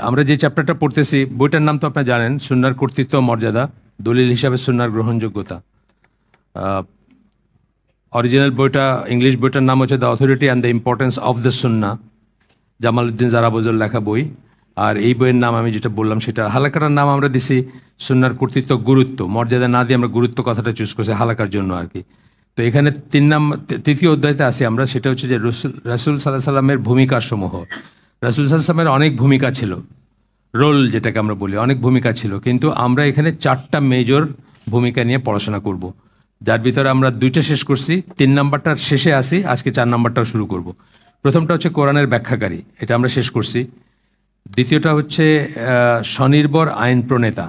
আমরা যে চ্যাপ্টারটা পড়তেছি বইটার নাম তো আপনারা জানেন, সুন্নাহর কর্তৃত্ব মর্যাদা, দলিল হিসাবে সুন্নাহর গ্রহণযোগ্যতা। অরিজিনাল বইটা, ইংলিশ বইটার নাম হচ্ছে the authority and the importance of the সুন্নাহ, জামালউদ্দিন জারাবজুর লেখা বই। আর এই বইয়ের নাম আমি যেটা বললাম সেটা, হালাকাটার নাম আমরা দিছি সুন্নাহর কর্তৃত্ব গুরুত্ব, মর্যাদা না দিয়ে আমরা গুরুত্ব কথাটা চুজ করছি হালাকার জন্য আর কি। তো এখানে তৃতীয় অধ্যায়তে আসি আমরা, সেটা হচ্ছে যে রাসূল সাল্লাল্লাহু সাল্লামের ভূমিকা সমূহ। রাসূল সাল্লাল্লাহু সাল্লামের অনেক ভূমিকা ছিল, রোল যেটাকে আমরা বলি, অনেক ভূমিকা ছিল, কিন্তু আমরা এখানে 4টা মেজর ভূমিকা নিয়ে পড়াশোনা করব, যার ভিতরে আমরা 2টা শেষ করছি, 3 নাম্বারটার শেষে আসি, আজকে 4 নাম্বারটাও শুরু করব। প্রথমটা হচ্ছে কোরআনের ব্যাখ্যাকারী, এটা আমরা শেষ করছি। দ্বিতীয়টা হচ্ছে স্বনির্ভর আইন প্রণেতা।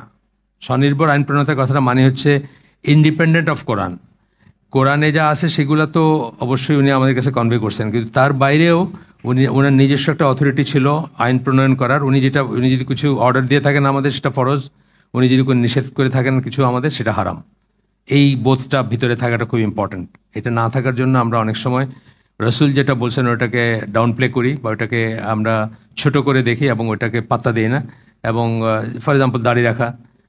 স্বনির্ভর আইন প্রণেতার কথাটা মানে হচ্ছে ইন্ডিপেন্ডেন্ট অফ কোরআন। কোরআনে যা আছে সেগুলো তো অবশ্যই উনি আমাদের কাছে কনভে করছেন, কিন্তু তার বাইরেও ওনার নিজস্ব একটা অথরিটি ছিল আইন প্রণয়ন করার। উনি যদি কিছু অর্ডার দিয়ে থাকেন আমাদের সেটা ফরজ, উনি যদি কোনো নিষেধ করে থাকেন কিছু আমাদের সেটা হারাম। এই বোধটা ভিতরে থাকাটা খুব ইম্পর্ট্যান্ট। এটা না থাকার জন্য আমরা অনেক সময় রসুল যেটা বলছেন ওটাকে ডাউন প্লে করি, বা ওটাকে আমরা ছোট করে দেখি এবং ওটাকে পাত্তা দিই না। এবং ফর এক্সাম্পল দাড়ি রাখা,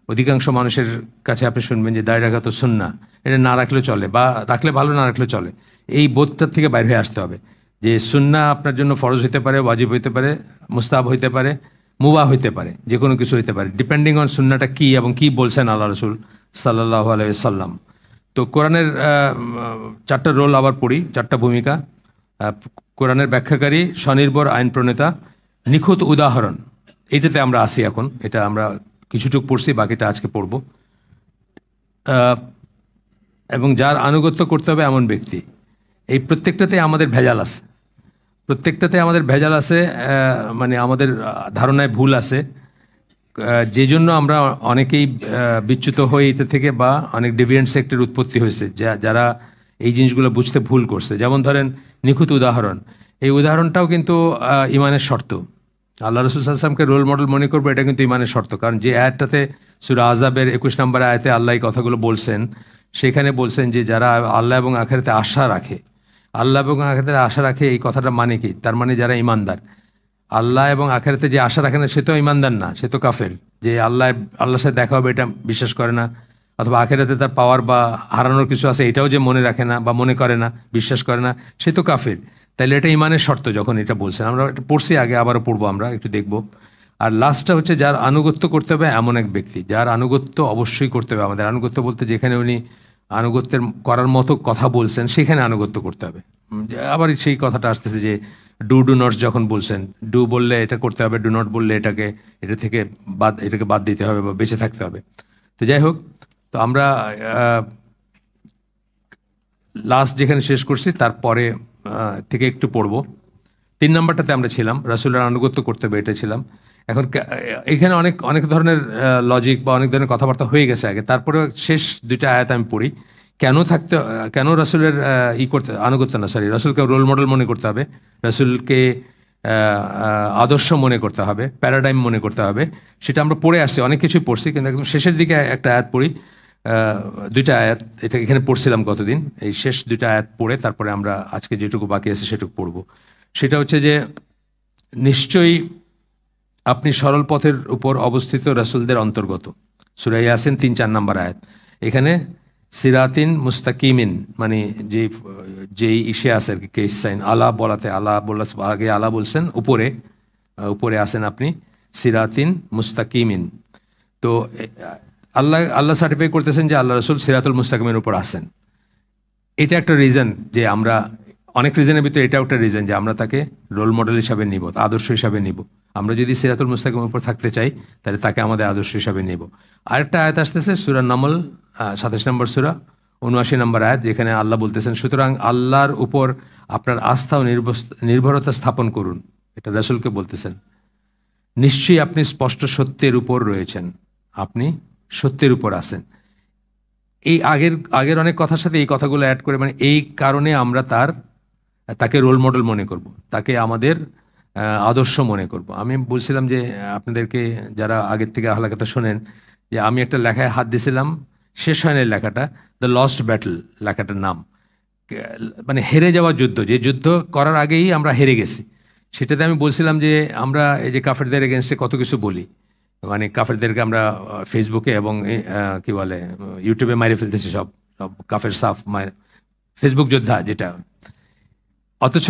অধিকাংশ মানুষের কাছে আপনি শুনবেন যে দাড়ি রাখা তো সুন্নাহ, এটা না রাখলেও চলে, বা রাখলে ভালো না রাখলেও চলে। এই বোধটার থেকে বাইরে হয়ে আসতে হবে যে সুন্নাহ আপনার জন্য ফরজ হইতে পারে, ওয়াজিব হইতে পারে, মুস্তাহাব হইতে পারে, মুবাহ হইতে পারে, যে কোনো কিছু হইতে পারে, ডিপেন্ডিং অন সুন্নাহটা কী এবং কী বলছেন আল্লাহ রসুল সাল্লাল্লাহু আলাইহি সাল্লাম। তো কোরআনের 4টা রোল আবার পড়ি, 4টা ভূমিকা। কোরআনের ব্যাখ্যাকারী, স্বনির্ভর আইন প্রণেতা, নিখুঁত উদাহরণ, এইটাতে আমরা আসি এখন। এটা আমরা কিছুটুকু পড়ছি, বাকিটা আজকে পড়ব। এবং যার আনুগত্য করতে হবে এমন ব্যক্তি, এই প্রত্যেকটাতে আমাদের ভেজাল আছে, প্রত্যেকটাতে আমাদের ভেজাল আছে, মানে আমাদের ধারণায় ভুল আছে, যে জন্য আমরা অনেকেই বিচ্যুত হই এতে থেকে, বা অনেক ডেভিয়েন্ট সেক্টের উৎপত্তি হয়েছে যারা এই জিনিসগুলো বুঝতে ভুল করছে। যেমন ধরেন নিখুঁত উদাহরণ, এই উদাহরণটাও কিন্তু ইমানের শর্ত। আল্লাহ রসুল সাল্লাল্লাহু আলাইহি ওয়াসাল্লামকে রোল মডেল মনে করবো, এটা কিন্তু ইমানের শর্ত। কারণ যে আয়াতটাতে সূরা আযাবের 21 নম্বর আয়াতে আল্লাহ এই কথাগুলো বলছেন, সেখানে বলছেন যে যারা আল্লাহ এবং আখিরাতে আশা রাখে, আল্লাহ এবং আখিরাতে আশা রাখে, এই কথাটা মানে কি? তার মানে যারা ইমানদার। আল্লাহ এবং আখিরাতে যে আশা রাখে না সে তো ইমানদার না, সে তো কাফের। যে আল্লাহর সাথে দেখা হবে এটা বিশ্বাস করে না, অথবা আখিরাতে তার পাওয়ার বা হারানোর কিছু আছে এটাও যে মনে রাখে না বা মনে করে না, বিশ্বাস করে না, সে তো কাফের। তাইলে এটা ইমানের শর্ত যখন এটা বলছেন। আমরা এটা পড়ছি আগে, আবারও পড়বো, আমরা একটু দেখব। আর লাস্টটা হচ্ছে যার আনুগত্য করতে হবে এমন এক ব্যক্তি, যার আনুগত্য অবশ্যই করতে হবে আমাদের। আনুগত্য বলতে যেখানে উনি আনুগত্যের করার মতো কথা বলছেন সেখানে আনুগত্য করতে হবে। আবার সেই কথাটা আসতেছে যে ডু নটস যখন বলছেন, ডু বললে এটা করতে হবে, ডু নট বললে এটাকে বাদ দিতে হবে বা বেঁচে থাকতে হবে। তো যাই হোক, তো আমরা লাস্ট যেখানে শেষ করছি তারপরে থেকে একটু পড়ব। 3 নম্বরটাতে আমরা ছিলাম, রাসূলের আনুগত্য করতে হবে, এটা ছিলাম। এখন এখানে অনেক ধরনের লজিক বা অনেক ধরনের কথাবার্তা হয়ে গেছে আগে, তারপরে শেষ 2টা আয়াত আমি পড়ি। কেন রাসূলের আনুগত্য না, রাসূলকে রোল মডেল মনে করতে হবে, রাসূলকে আদর্শ মনে করতে হবে, প্যারাডাইম মনে করতে হবে, সেটা আমরা পড়ে আসছি, অনেক কিছুই পড়ছি। কিন্তু একদম শেষের দিকে একটা আয়াত পড়ি, 2টা আয়াত, এটা এখানে পড়ছিলাম গতদিন। এই শেষ 2টা আয়াত পড়ে তারপরে আমরা আজকে যেটুকু বাকি আছে সেটুকু পড়ব। সেটা হচ্ছে যে নিশ্চয়ই আপনি সরল পথের উপর অবস্থিত রাসূলদের অন্তর্গত। সূরা ইয়াসিন 3-4 নম্বর আয়াত। এখানে সিরাতিন মুস্তাকিমিন মানে যেই ইসে আছে আর কি, কেস সাইন আলা বলাতে, আগে আলা বলছেন, উপরে আসেন আপনি, সিরাতিন মুস্তাকিমিন। তো আল্লাহ সার্টিফাই করতেছেন যে আল্লাহ রসুল সিরাতুল মুস্তাকিমের উপর আসেন। এটা একটা রিজন যে আমরা, অনেক রিজনের ভিতরে এটাও একটা রিজন যে আমরা তাকে রোল মডেল হিসাবে নিব, আদর্শ হিসাবে নিব। আমরা যদি সিরাতুল মুস্তাকিমের উপর থাকতে চাই তাহলে তাকে আমাদের আদর্শ হিসাবে নেব। আরেকটা আয়াত আসতেছে সূরা নামল 27 নম্বর সূরা 79 নম্বর আয়াত, যেখানে আল্লাহ বলতেছেন সুতরাং আল্লাহর উপর আপনার আস্থা ও নির্ভরতা স্থাপন করুন। এটা রাসূলকে বলতেছেন। নিশ্চয়ই আপনি স্পষ্ট সত্যের উপর রয়েছেন, আপনি সত্যের উপর আছেন। এই আগের অনেক কথার সাথে এই কথাগুলো অ্যাড করে, মানে এই কারণে আমরা তাকে রোল মডেল মনে করব, তাকে আমাদের আদর্শ মনে করব। আমি বলছিলাম যে আপনাদেরকে, যারা আগের থেকে হালাকাটা শোনেন, যে আমি একটা লেখায় হাত দিয়েছিলাম, শেষ হয় না লেখাটা, দ্য লস্ট ব্যাটল লেখাটার নাম, মানে হেরে যাওয়া যুদ্ধ, যে যুদ্ধ করার আগেই আমরা হেরে গেছি, সেটাতে আমি বলছিলাম যে আমরা এই যে কাফেরদের এগেনস্টে কত কিছু বলি, মানে কাফেরদেরকে আমরা ফেসবুকে এবং কি বলে ইউটিউবে মাইরে ফেলতেছি, সব সব কাফের সাফ মায়ের ফেসবুক যোদ্ধা যেটা। অথচ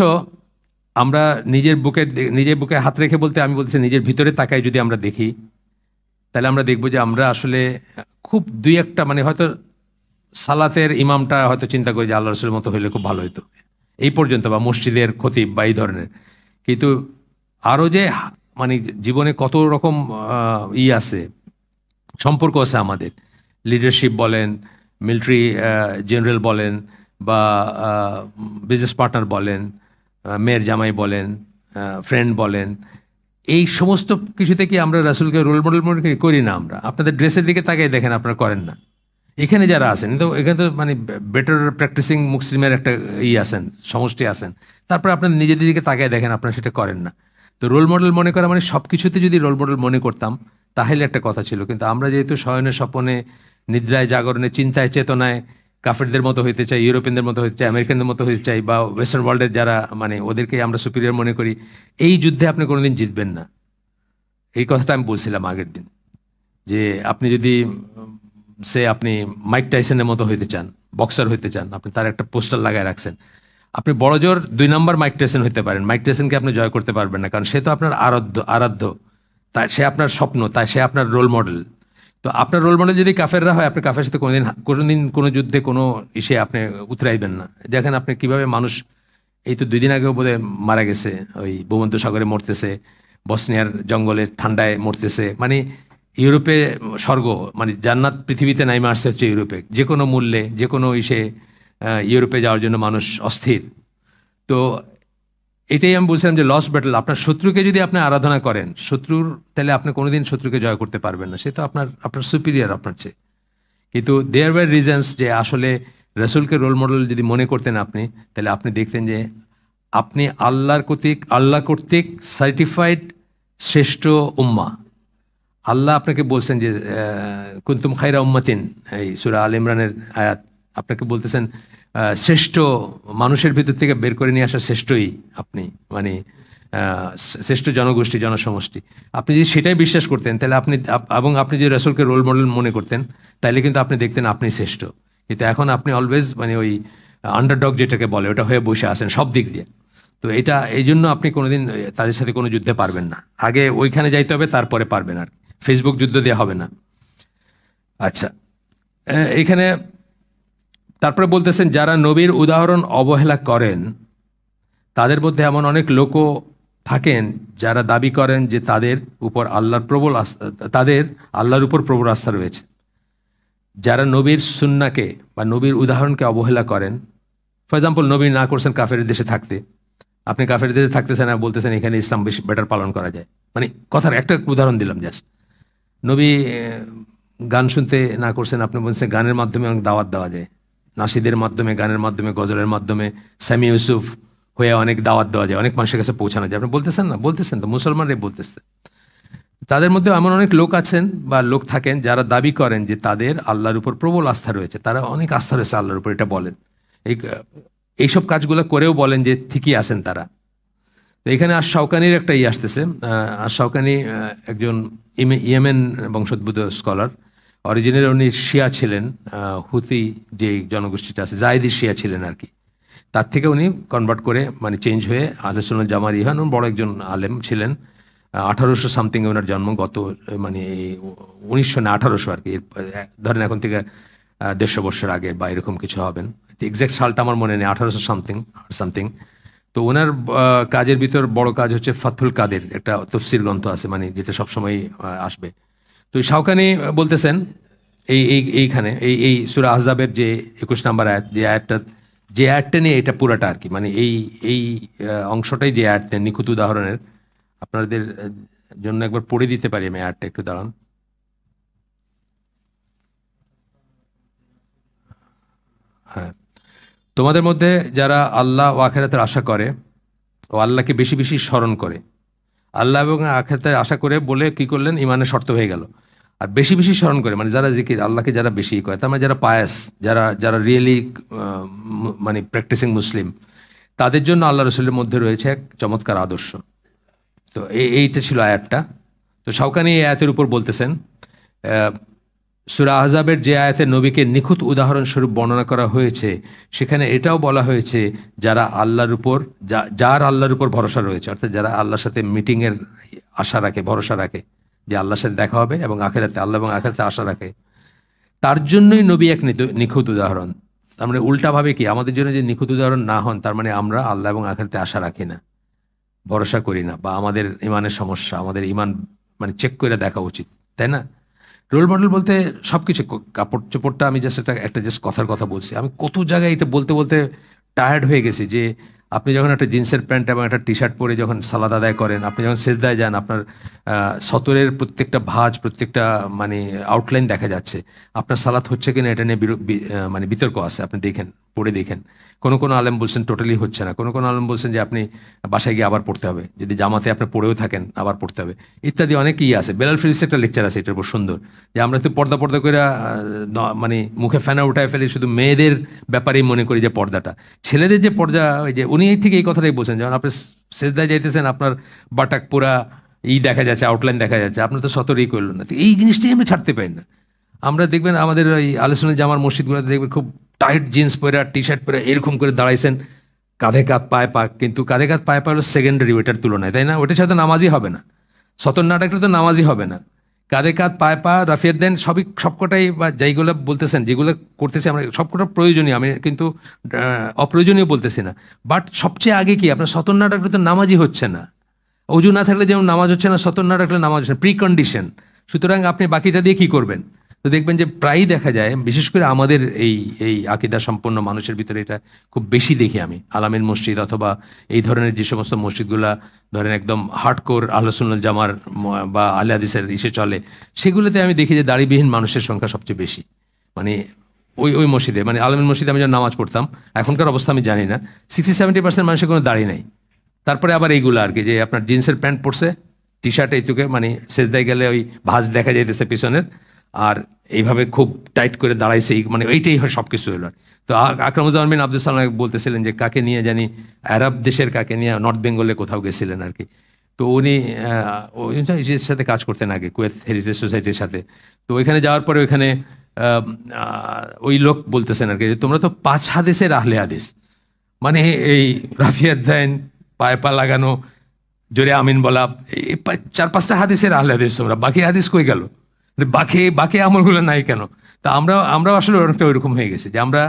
আমরা নিজের বুকে হাত রেখে বলতে আমি বলতেছি নিজের ভিতরে তাকাই যদি আমরা দেখি, তাহলে আমরা দেখব যে আমরা আসলে খুব দুই একটা মানে হয়তো সালাতের ইমামটা হয়তো চিন্তা করি যে আল্লাহ রসুলের মতো হইলে খুব ভালো হতো এই পর্যন্ত, বা মসজিদের খতিব বা এই ধরনের। কিন্তু আরও যে মানে জীবনে কত রকম আছে, সম্পর্ক আছে আমাদের, লিডারশিপ বলেন, মিলিটারি জেনারেল বলেন, বা বিজনেস পার্টনার বলেন, মেয়ের জামাই বলেন, ফ্রেন্ড বলেন, এই সমস্ত কিছুতে কি আমরা রাসূলকে রোল মডেল মনে করি না? আমরা আপনাদের ড্রেসের দিকে তাকিয়ে দেখেন, আপনারা করেন না। এখানে যারা আছেন তো এখানে তো মানে বেটার প্র্যাকটিসিং মুসলিমের একটা আছেন, সমষ্টি আছেন, তারপরে আপনার নিজেদের দিকে তাকিয়ে দেখেন, আপনারা সেটা করেন না। তো রোল মডেল মনে করা মানে সব কিছুতে যদি রোল মডেল মনে করতাম তাহলে একটা কথা ছিল। কিন্তু আমরা যেহেতু শয়নে স্বপনে, নিদ্রায় জাগরণে, চিন্তায় চেতনায় কাফেরদের মতো হইতে চাই, ইউরোপিয়ানদের মতো হইতে চাই, আমেরিকানদের মতো হইতে চাই, বা ওয়েস্টার্ন ওয়ার্ল্ডের যারা মানে ওদেরকে আমরা সুপিরিয়র মনে করি, এই যুদ্ধে আপনি কোনোদিন জিতবেন না। এই কথাটা আমি বলছিলাম আগের দিন, যে আপনি যদি আপনি মাইক টাইসনের মতো হইতে চান, বক্সার হইতে চান, আপনি তার একটা পোস্টার লাগায় রাখছেন, আপনি বড় জোর 2 নম্বর মাইক টাইসন হইতে পারেন, মাইক টাইসনকে আপনি জয় করতে পারবেন না, কারণ সে তো আপনার আরাধ্য, তাই সে আপনার স্বপ্ন, তাই সে আপনার রোল মডেল। তো আপনার রোল মডেল যদি কাফেররা হয়, আপনি কাফের সাথে কোনোদিন কোনো যুদ্ধে কোনো আপনি উতরাইবেন না। দেখেন আপনি কিভাবে মানুষ, এই তো 2 দিন আগেও বোধহয় মারা গেছে, ওই ভূমধ্যসাগরে মরতেছে, বসনিয়ার জঙ্গলের ঠান্ডায় মরতেছে, মানে ইউরোপে স্বর্গ, মানে জান্নাত পৃথিবীতে নাইমে আসছে হচ্ছে ইউরোপে, যে কোনো মূল্যে যে কোনো ইউরোপে যাওয়ার জন্য মানুষ অস্থির। তো এটাই আমি বলছিলাম যে লস ব্যাটল, আপনার শত্রুকে যদি আপনি আরাধনা করেন, তাহলে আপনি কোনোদিন শত্রুকে জয় করতে পারবেন না, সে তো আপনার সুপিরিয়র আপনার চেয়ে। কিন্তু দেয়ার ওয়ার রিজনস যে আসলে রসুলকে রোল মডেল যদি মনে করতেন আপনি, তাহলে আপনি দেখতেন যে আপনি আল্লাহ কর্তৃক সার্টিফাইড শ্রেষ্ঠ উম্মা। আল্লাহ আপনাকে বলছেন যে কুনতুম খায়রা উম্মাতিন, এই সূরা আল ইমরানের আয়াত, আপনাকে বলতেছেন শ্রেষ্ঠ মানুষের ভিতর থেকে বের করে নিয়ে আসা শ্রেষ্ঠই আপনি, মানে শ্রেষ্ঠ জনগোষ্ঠী, জনসমষ্টি। আপনি যদি সেটাই বিশ্বাস করতেন তাহলে এবং আপনি যদি রাসূলকে রোল মডেল মনে করতেন, তাহলে কিন্তু আপনি দেখতেন আপনি শ্রেষ্ঠ। কিন্তু এখন আপনি অলওয়েজ মানে ওই আন্ডারডগ যেটাকে বলে, ওটা হয়ে বসে আছেন সব দিক দিয়ে। তো এই জন্য আপনি কোনোদিন তাদের সাথে কোনো যুদ্ধে পারবেন না, আগে ওইখানে যাইতে হবে, তারপরে পারবেন। আর ফেসবুক যুদ্ধ দেওয়া হবে না। আচ্ছা, এখানে তারপরে বলতেছেন যারা নবীর উদাহরণ অবহেলা করেন তাদের মধ্যে এমন অনেক লোকও থাকেন যারা দাবি করেন যে তাদের আল্লাহর উপর প্রবল আস্থা রয়েছে। যারা নবীর সুন্নাকে বা নবীর উদাহরণকে অবহেলা করেন, ফর এক্সাম্পল নবী না করছেন কাফের দেশে থাকতে, আপনি কাফের দেশে থাকতেছেন আর বলতেছেন এখানে ইসলাম বেশি বেটার পালন করা যায়। মানে কথার একটা উদাহরণ দিলাম জাস্ট। নবী গান শুনতে না করছেন, আপনি বলছেন গানের মাধ্যমে অনেক দাওয়াত দেওয়া যায়, নাসিদের মাধ্যমে, গানের মাধ্যমে, গজলের মাধ্যমে, সামি ইউসুফ হয়ে অনেক দাওয়াত দেওয়া যায়, অনেক মানুষের কাছে পৌঁছানো যায়। আপনি বলতেছেন তো, মুসলমানরাই বলতেছে। তাদের মধ্যে এমন অনেক লোক আছেন বা লোক থাকেন যারা দাবি করেন যে তাদের আল্লাহর উপর প্রবল আস্থা রয়েছে, তারা অনেক আস্থা রয়েছে আল্লাহর উপর, এটা বলেন। এইসব কাজগুলো করেও বলেন যে ঠিকই আছেন তারা। তো এখানে শাওকানির একটা আসতেছে। শাওকানি একজন ইয়েমেন বংশোদ্ভূত স্কলার, অরিজিনাল উনি শিয়া ছিলেন, হুতি যে জনগোষ্ঠীটা আছে, জায়েদি শিয়া ছিলেন আর কি। তার থেকে উনি কনভার্ট করে মানে চেঞ্জ হয়ে আহলে সুন্নাত জামার ইহান বড় একজন আলেম ছিলেন। 1800 সামথিংয়ে ওনার জন্ম, গত মানে 1900 না 1800 আর কি, ধরেন এখন থেকে 150 বছর আগে বা এরকম কিছু হবেন। এক্স্যাক্ট সালটা আমার মনে নেই, 1800 সামথিং। তো ওনার কাজের ভিতর বড় কাজ হচ্ছে ফাথুল কাদের, একটা তফসির গ্রন্থ আছে, মানে যেটা সবসময় আসবে। তো শাওকানি বলতেছেন এইখানে এই সূরা আহজাবের যে 21 নম্বর আয়াত, যে আয়াতটা নিয়ে এটা পুরাটা আর কি, মানে এই অংশটাই যে আয়াতটা নিখুঁত উদাহরণের, আপনাদের জন্য একবার পড়ে দিতে পারি আমি আয়াতটা, একটু দাঁড়ান। হ্যাঁ, তোমাদের মধ্যে যারা আল্লাহ ও আখিরাতের আশা করে ও আল্লাহকে বেশি বেশি স্মরণ করে, আল্লাহ এবং আখিরাতের আশা করে বলে কি করলেন, ইমানের শর্ত হয়ে গেল। আর বেশি বেশি স্মরণ করে মানে যারা জিকির, আল্লাহকে যারা বেশি করে, তার মানে যারা পায়াস, যারা রিয়েলি মানে প্র্যাকটিসিং মুসলিম, তাদের জন্য আল্লাহ রসুলের মধ্যে রয়েছে এক চমৎকার আদর্শ। তো এইটা ছিল আয়াতটা। তো শাওকানি এই আয়াতের উপর বলতেছেন, সূরা আহজাবের যে আয়াতে নবীকে নিখুঁত উদাহরণস্বরূপ বর্ণনা করা হয়েছে, সেখানে এটাও বলা হয়েছে যারা আল্লাহর উপর যার আল্লাহর উপর ভরসা রয়েছে, অর্থাৎ যারা আল্লাহর সাথে মিটিংয়ের আশা রাখে, ভরসা রাখে যে আল্লাহর সাথে দেখা হবে এবং আখিরাতে আল্লাহ এবং আখিরাতে আশা রাখে, তার জন্যই নবী এক নিখুঁত উদাহরণ। তার মানে উল্টাভাবে কি, আমাদের জন্য যে নিখুঁত উদাহরণ না হন, তার মানে আমরা আল্লাহ এবং আখিরাতে আশা রাখি না, ভরসা করি না, বা আমাদের ইমানের সমস্যা, আমাদের ইমান মানে চেক করে দেখা উচিত, তাই না? রোল মডেল বলতে সব কিছু, কাপড় চোপড়টা আমি জাস্ট একটা জাস্ট কথার কথা বলছি। আমি কত জায়গায় এটা বলতে বলতে টায়ার্ড হয়ে গেছি যে আপনি যখন একটা জিন্সের প্যান্ট এবং একটা টি শার্ট পরে যখন সালাদ আদায় করেন, আপনি যখন সেজদায় যান, আপনার সতরের প্রত্যেকটা ভাঁজ, প্রত্যেকটা মানে আউটলাইন দেখা যাচ্ছে। আপনার সালাত হচ্ছে কিনা এটা নিয়ে মানে বিতর্ক আছে, আপনি দেখেন, পড়ে দেখেন। কোনো আলেম বলছেন টোটালি হচ্ছে না, কোনো আলেম বলছেন যে আপনি বাসায় গিয়ে আবার পড়তে হবে, যদি জামাতে আপনি পড়েও থাকেন আবার পড়তে হবে, ইত্যাদি অনেক আছে। বেলাল ফিরিস একটা লেকচার আছে এটার উপর সুন্দর, যে আমরা তো পর্দা করে মানে মুখে ফেনা উঠায় ফেলে শুধু মেয়েদের ব্যাপারেই মনে করি যে পর্দাটা। ছেলেদের যে পর্দা, ওই যে উনি ঠিক এই কথাটাই বলছেন, যেমন আপনি সেজদায় যাইতেছেন, আপনার বাটাক পুরা দেখা যাচ্ছে, আউটলাইন দেখা যাচ্ছে, আপনার তো সতর্কই করলো না। তো এই জিনিসটাই আমরা ছাড়তে পারি না। আমরা দেখবেন আমাদের ওই আলোচনা জামার মসজিদগুলোতে দেখবেন খুব টাইট জিন্স পরে টি শার্ট পরে এরকম করে দাঁড়াইছেন, কাঁধে কাঁধ পায়ে পা, কিন্তু কাঁধে কাঁধ পায়ে পা হলো সেকেন্ডারি ওইটার তুলনায়, তাই না? ওইটার সাথে নামাজই হবে না, সতর না ডাকলে তো নামাজই হবে না। কাঁধে কাঁধ পায়ে পা রাফিয়াত দেন, সবকটাই বা যেইগুলো বলতেছেন, যেগুলো করতেছি আমরা, সবকটা প্রয়োজনীয়, আমি কিন্তু অপ্রয়োজনীয় বলতেছি না। বাট সবচেয়ে আগে কি, আপনার সতর না ডাকলে তো নামাজই হচ্ছে না। অজু না থাকলে যেমন নামাজ হচ্ছে না, সতর না ডাকলে নামাজ হচ্ছে না, প্রি কন্ডিশন। সুতরাং আপনি বাকিটা দিয়ে কী করবেন? তো দেখবেন যে প্রায়ই দেখা যায়, বিশেষ করে আমাদের এই আকীদা সম্পন্ন মানুষের ভিতরে এটা খুব বেশি দেখি আমি। আলামিন মসজিদ অথবা এই ধরনের যে সমস্ত মসজিদগুলা ধরেন একদম হার্ডকোর আহলে সুন্নাত জামার বা আহলে হাদিসের ইসে চলে, সেগুলোতে আমি দেখি যে দাড়িবিহীন মানুষের সংখ্যা সবচেয়ে বেশি। মানে ওই মসজিদে, মানে আলামিন মসজিদে আমি যখন নামাজ পড়তাম, এখনকার অবস্থা আমি জানি না, 60-70% মানুষের কোনো দাড়ি নাই। তারপরে আবার এইগুলো আর কি, যে আপনার জিন্সের প্যান্ট পরছে, টি শার্ট এইটুকে, মানে সেজদায় গেলে ওই ভাঁজ দেখা যাইতেছে পিছনের, আর এইভাবে খুব টাইট করে দাঁড়াইছে, মানে এইটাই হয় সব কিছু হলো। তো আকরামুজ্জামান বিন আব্দুল সালাম বলতেছিলেন যে কাকে নিয়ে জানি, আরব দেশের কাকে নিয়ে নর্থ বেঙ্গলে কোথাও গেছিলেন আর কি। তো উনি ইসের সাথে কাজ করতেন আগে, কুয়েত হেরিটেজ সোসাইটির সাথে। তো ওইখানে যাওয়ার পরে ওইখানে ওই লোক বলতেছেন আর কি, তোমরা তো 5 হাদিসের আহলে হাদিস, মানে এই রাফিয়াত দেন, পায়ে পা লাগানো, জোরে আমিন বলা, এই 4-5টা হাদিসের আহলে হাদিস তোমরা, বাকি হাদিস কই গেল? বাকি আমলগুলো নাই কেন? তা আমরাও আসলে অনেকটা ওইরকম হয়ে গেছি, যে আমরা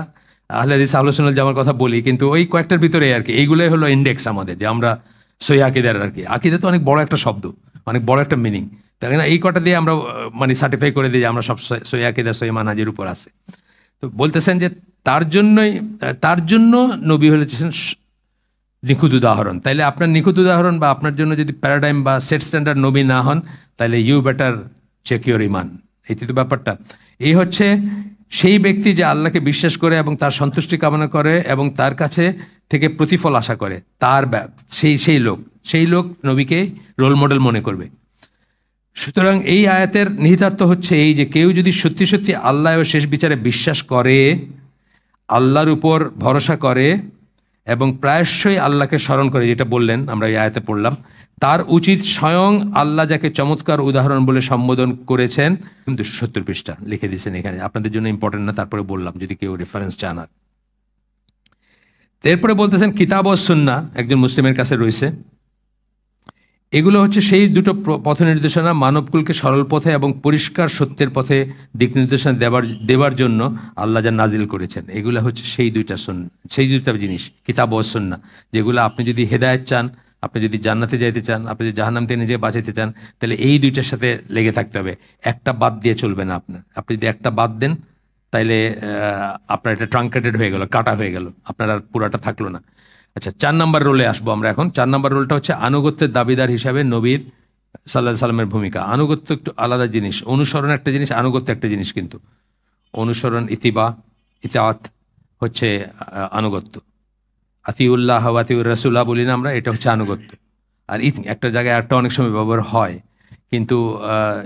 আহলে হাদিস আহলে সুন্নাত জামার কথা বলি, কিন্তু ওই কয়েকটার ভিতরে আর কি এইগুলোই হলো ইন্ডেক্স আমাদের, যে আমরা সহি আকীদার আর কি। আকীদা তো অনেক বড় একটা শব্দ, অনেক বড় একটা মিনিং, তাই না? এই কটা দিয়ে আমরা মানে সার্টিফাই করে দিই যে আমরা সব সহি আকীদা সহি মানহাজের উপর আছে। তো বলতেছেন যে তার জন্য নবী হলেছেন নিখুঁত উদাহরণ। তাইলে আপনার নিখুঁত উদাহরণ বা আপনার জন্য যদি প্যারাডাইম বা সেট স্ট্যান্ডার্ড নবী না হন, তাহলে ইউ বেটার চেক ইউর ইমান। এটি তো ব্যাপারটা। এই হচ্ছে সেই ব্যক্তি যে আল্লাহকে বিশ্বাস করে এবং তার সন্তুষ্টি কামনা করে এবং তার কাছে থেকে প্রতিফল আশা করে, তার সেই লোক নবীকে রোল মডেল মনে করবে। সুতরাং এই আয়াতের নিহিতার্থ হচ্ছে এই, যে কেউ যদি সত্যি সত্যি আল্লাহ ও শেষ বিচারে বিশ্বাস করে, আল্লাহর উপর ভরসা করে এবং প্রায়শই আল্লাহকে স্মরণ করে, যেটা বললেন আমরা এই আয়াতে পড়লাম, তার উচিত স্বয়ং আল্লাহ যাকে চমৎকার উদাহরণ বলে সম্বোধন করেছেন, কিন্তু 70 পৃষ্ঠা লিখে দিয়েছেন এখানে, আপনাদের জন্য ইম্পর্টেন্ট না, তারপরে বললাম যদি কেউ রেফারেন্স জানার। এরপরে বলতেছেন কিতাব ও সুন্নাহ একজন মুসলিমের কাছে রয়েছে। এগুলো হচ্ছে সেই দুটো পথ নির্দেশনা, মানবকুলকে সরল পথে এবং পরিষ্কার সত্যের পথে দিক নির্দেশনা দেবার জন্য আল্লাহ যা নাজিল করেছেন। এগুলো হচ্ছে সেই দুইটা জিনিস, কিতাব ও সুন্নাহ, যেগুলো আপনি যদি হেদায়েত চান, আপনি যদি জান্নাতে যাইতে চান, আপনি যদি জাহান্নাম থেকে নিজে বাঁচাতে চান, তাহলে এই দুইটার সাথে লেগে থাকতে হবে। একটা বাদ দিয়ে চলবে না আপনার। আপনি যদি একটা বাদ দেন, তাইলে আপনার এটা ট্রাঙ্কেটেড হয়ে গেল, কাটা হয়ে গেল, আপনার আর পুরাটা থাকলো না। আচ্ছা, 4 নম্বর রোলে আসবো আমরা এখন। 4 নম্বর রোলটা হচ্ছে আনুগত্যের দাবিদার হিসাবে নবীর সাল্লাল্লাহু আলাইহি সাল্লামের ভূমিকা। আনুগত্য একটু আলাদা জিনিস, অনুসরণ একটা জিনিস, আনুগত্য একটা জিনিস। কিন্তু অনুসরণ ইতাআত হচ্ছে আনুগত্য। আতিউল্লাহ ওয়া আতিউর রাসূলা বলি না আমরা, এটা হচ্ছে আনুগত্য। আর একটা জায়গায় একটা অনেক সময় ব্যবহার হয়, কিন্তু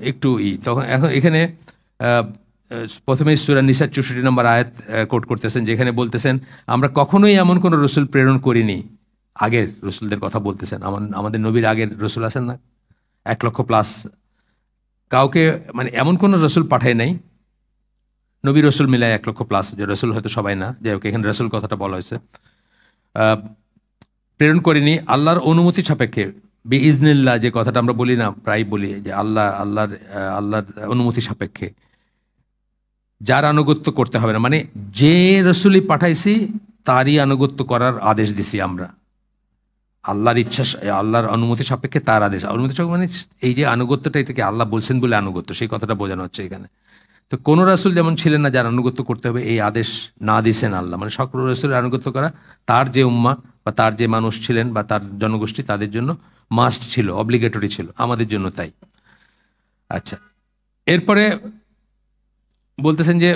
একটু তখন এখন এখানে প্রথমে সূরা নিসার 64 নম্বর আয়াত কোট করতেছেন, যেখানে বলতেছেন আমরা কখনোই এমন কোনো রসুল প্রেরণ করিনি আগের রসুলদের কথা বলতেছেন, আমাদের নবীর আগের রসুল আছেন না 1,00,000+ কাউকে, মানে এমন কোনো রসুল পাঠায় নাই নবী রসুল মিলায় 1,00,000+, যে রসুল হয়তো সবাই না, যাই হোক এখানে রসুল কথাটা বলা হয়েছে, প্রেরণ করিনি আল্লাহর অনুমতি সাপেক্ষে। বিইজনিল্লাহ যে কথাটা আমরা বলি না, প্রায় বলি যে আল্লাহর অনুমতি সাপেক্ষে, যার আনুগত্য করতে হবে না, মানে যে রসুলই পাঠাইছি তারই আনুগত্য করার আদেশ দিছি আমরা, আল্লাহর ইচ্ছা, আল্লাহর অনুমতি সাপেক্ষে তার আদেশ। অনুমতি সাপেক্ষে মানে এই যে আনুগত্যটা, এটাকে আল্লাহ বলছেন বলে আনুগত্য, সেই কথাটা বোঝানো হচ্ছে এখানে। তো কোন রাসূল যেমন ছিলেন না যার আনুগত্য করতে হবে, এই আদেশ না দিয়েছেন আল্লাহ, মানে সকল রাসূলের আনুগত্য করা তার যে উম্মাহ বা তার যে মানুষ ছিলেন বা তার জনগোষ্ঠী, তাদের জন্য মাস্ট ছিল, অব্লিগেটরি ছিল, আমাদের জন্য তাই। আচ্ছা, এরপরে বলতেছেন যে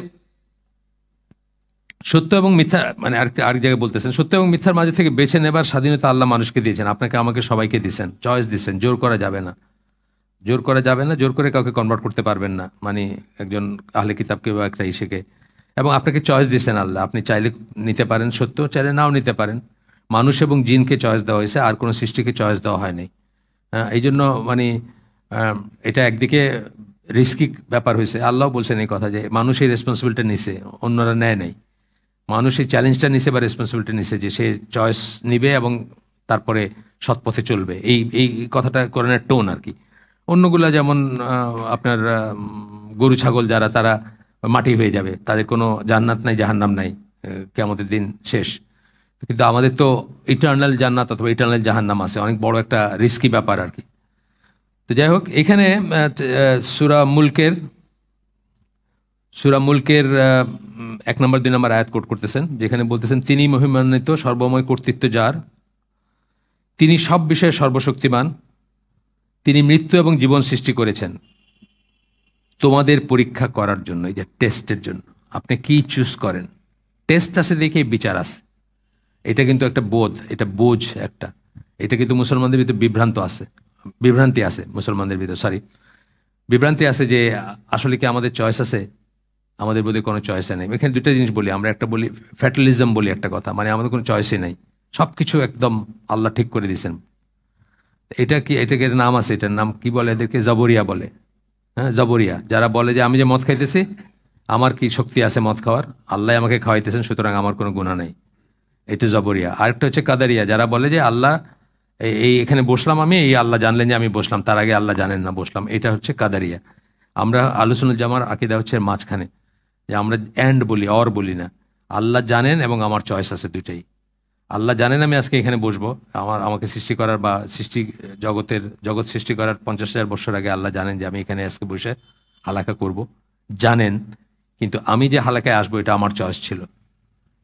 সত্য এবং মিথ্যা, মানে আরেক জায়গায় বলতেছেন সত্য এবং মিথ্যার মাঝে থেকে বেছে নেবার স্বাধীনতা আল্লাহ মানুষকে দিয়েছেন, আপনাকে আমাকে সবাইকে দিয়েছেন, চয়েস দিচ্ছেন, জোর করা যাবে না, জোর করা যাবে না, জোর করে কাউকে কনভার্ট করতে পারবেন না, মানে একজন আহলে কিতাবকে বা একটা ইসেকে। এবং আপনাকে চয়েস দিচ্ছেন আল্লাহ, আপনি চাইলে নিতে পারেন সত্য, চাইলে নাও নিতে পারেন। মানুষ এবং জিনকে চয়েস দেওয়া হয়েছে, আর কোনো সৃষ্টিকে চয়েস দেওয়া হয়নি। এই জন্য মানে এটা একদিকে রিস্কি ব্যাপার হয়েছে, আল্লাহ বলছেন এই কথা যে মানুষ এই রেসপন্সিবিলিটি নিছে, অন্যরা নেয় নাই। মানুষ এই চ্যালেঞ্জটা নিছে বা রেসপন্সিবিলিটি নিছে যে সে চয়েস নিবে এবং তারপরে সৎপথে চলবে, এই এই কথাটা কোরআনের টোন আর কি। অন্যগুলা যেমন আপনার গরু ছাগল যারা, তারা মাটি হয়ে যাবে, তাদের কোনো জান্নাত নাই, জাহান্নাম নাই, কিয়ামতের দিন শেষ। কিন্তু আমাদের তো ইটার্নাল জান্নাত অথবা ইটার্নাল জাহান্নাম আছে, অনেক বড় একটা রিস্কি ব্যাপার আর কি। তো যাই হোক, এখানে সূরা মুলকের 1 নম্বর 2 নম্বর আয়াত কোট করতেছেন, যেখানে বলতেছেন তিনি মহিমান্বিত, সর্বময় কর্তৃত্ব যার, তিনি সব বিষয়ে সর্বশক্তিমান, তিনি মৃত্যু এবং জীবন সৃষ্টি করেছেন তোমাদের পরীক্ষা করার জন্য, এই যে টেস্টের জন্য। আপনি কি চুজ করেন, টেস্ট আছে দেখে বিচার আছে। এটা কিন্তু একটা বোধ, এটা বোঝ একটা, এটা কিন্তু মুসলমানদের ভিতরে বিভ্রান্তি আছে মুসলমানদের ভিতরে, বিভ্রান্তি আছে যে আসলে কি আমাদের চয়েস আছে, আমাদের বোধহয় কোনো চয়েসে নেই। এখানে দুটো জিনিস বলি আমরা, একটা বলি ফ্যাটালিজম বলি একটা কথা, মানে আমাদের কোনো চয়েসই নেই, সব কিছু একদম আল্লাহ ঠিক করে দিয়েছেন। এটা কি, এটাকে নাম আছে, এটার নাম কি বলে, এদেরকে জবরিয়া বলে। হ্যাঁ, জবরিয়া যারা বলে যে আমি যে মদ খাইতেছি, আমার কি শক্তি আছে মদ খাওয়ার, আল্লাহ আমাকে খাওয়াইতেছেন, সুতরাং আমার কোনো গুনাহ নেই, এটা জবরিয়া। আরেকটা হচ্ছে কাদারিয়া, যারা বলে যে আল্লাহ এই এখানে বসলাম আমি, এই আল্লাহ জানলেন যে আমি বসলাম, তার আগে আল্লাহ জানেন না বসলাম, এটা হচ্ছে কাদারিয়া। আমরা আহলে সুন্নাত জামার আকীদা হচ্ছে মাঝখানে, যে আমরা অ্যান্ড বলি, অর বলি না, আল্লাহ জানেন এবং আমার চয়েস আছে, দুইটাই। আল্লাহ জানেন আমি আজকে এখানে বসবো, আমাকে সৃষ্টি করার বা জগৎ সৃষ্টি করার 50,000 বছর আগে আল্লাহ জানেন যে আমি এখানে আজকে বসে হালাকা করব, জানেন। কিন্তু আমি যে হালাকায় আসবো এটা আমার চয়েস ছিল,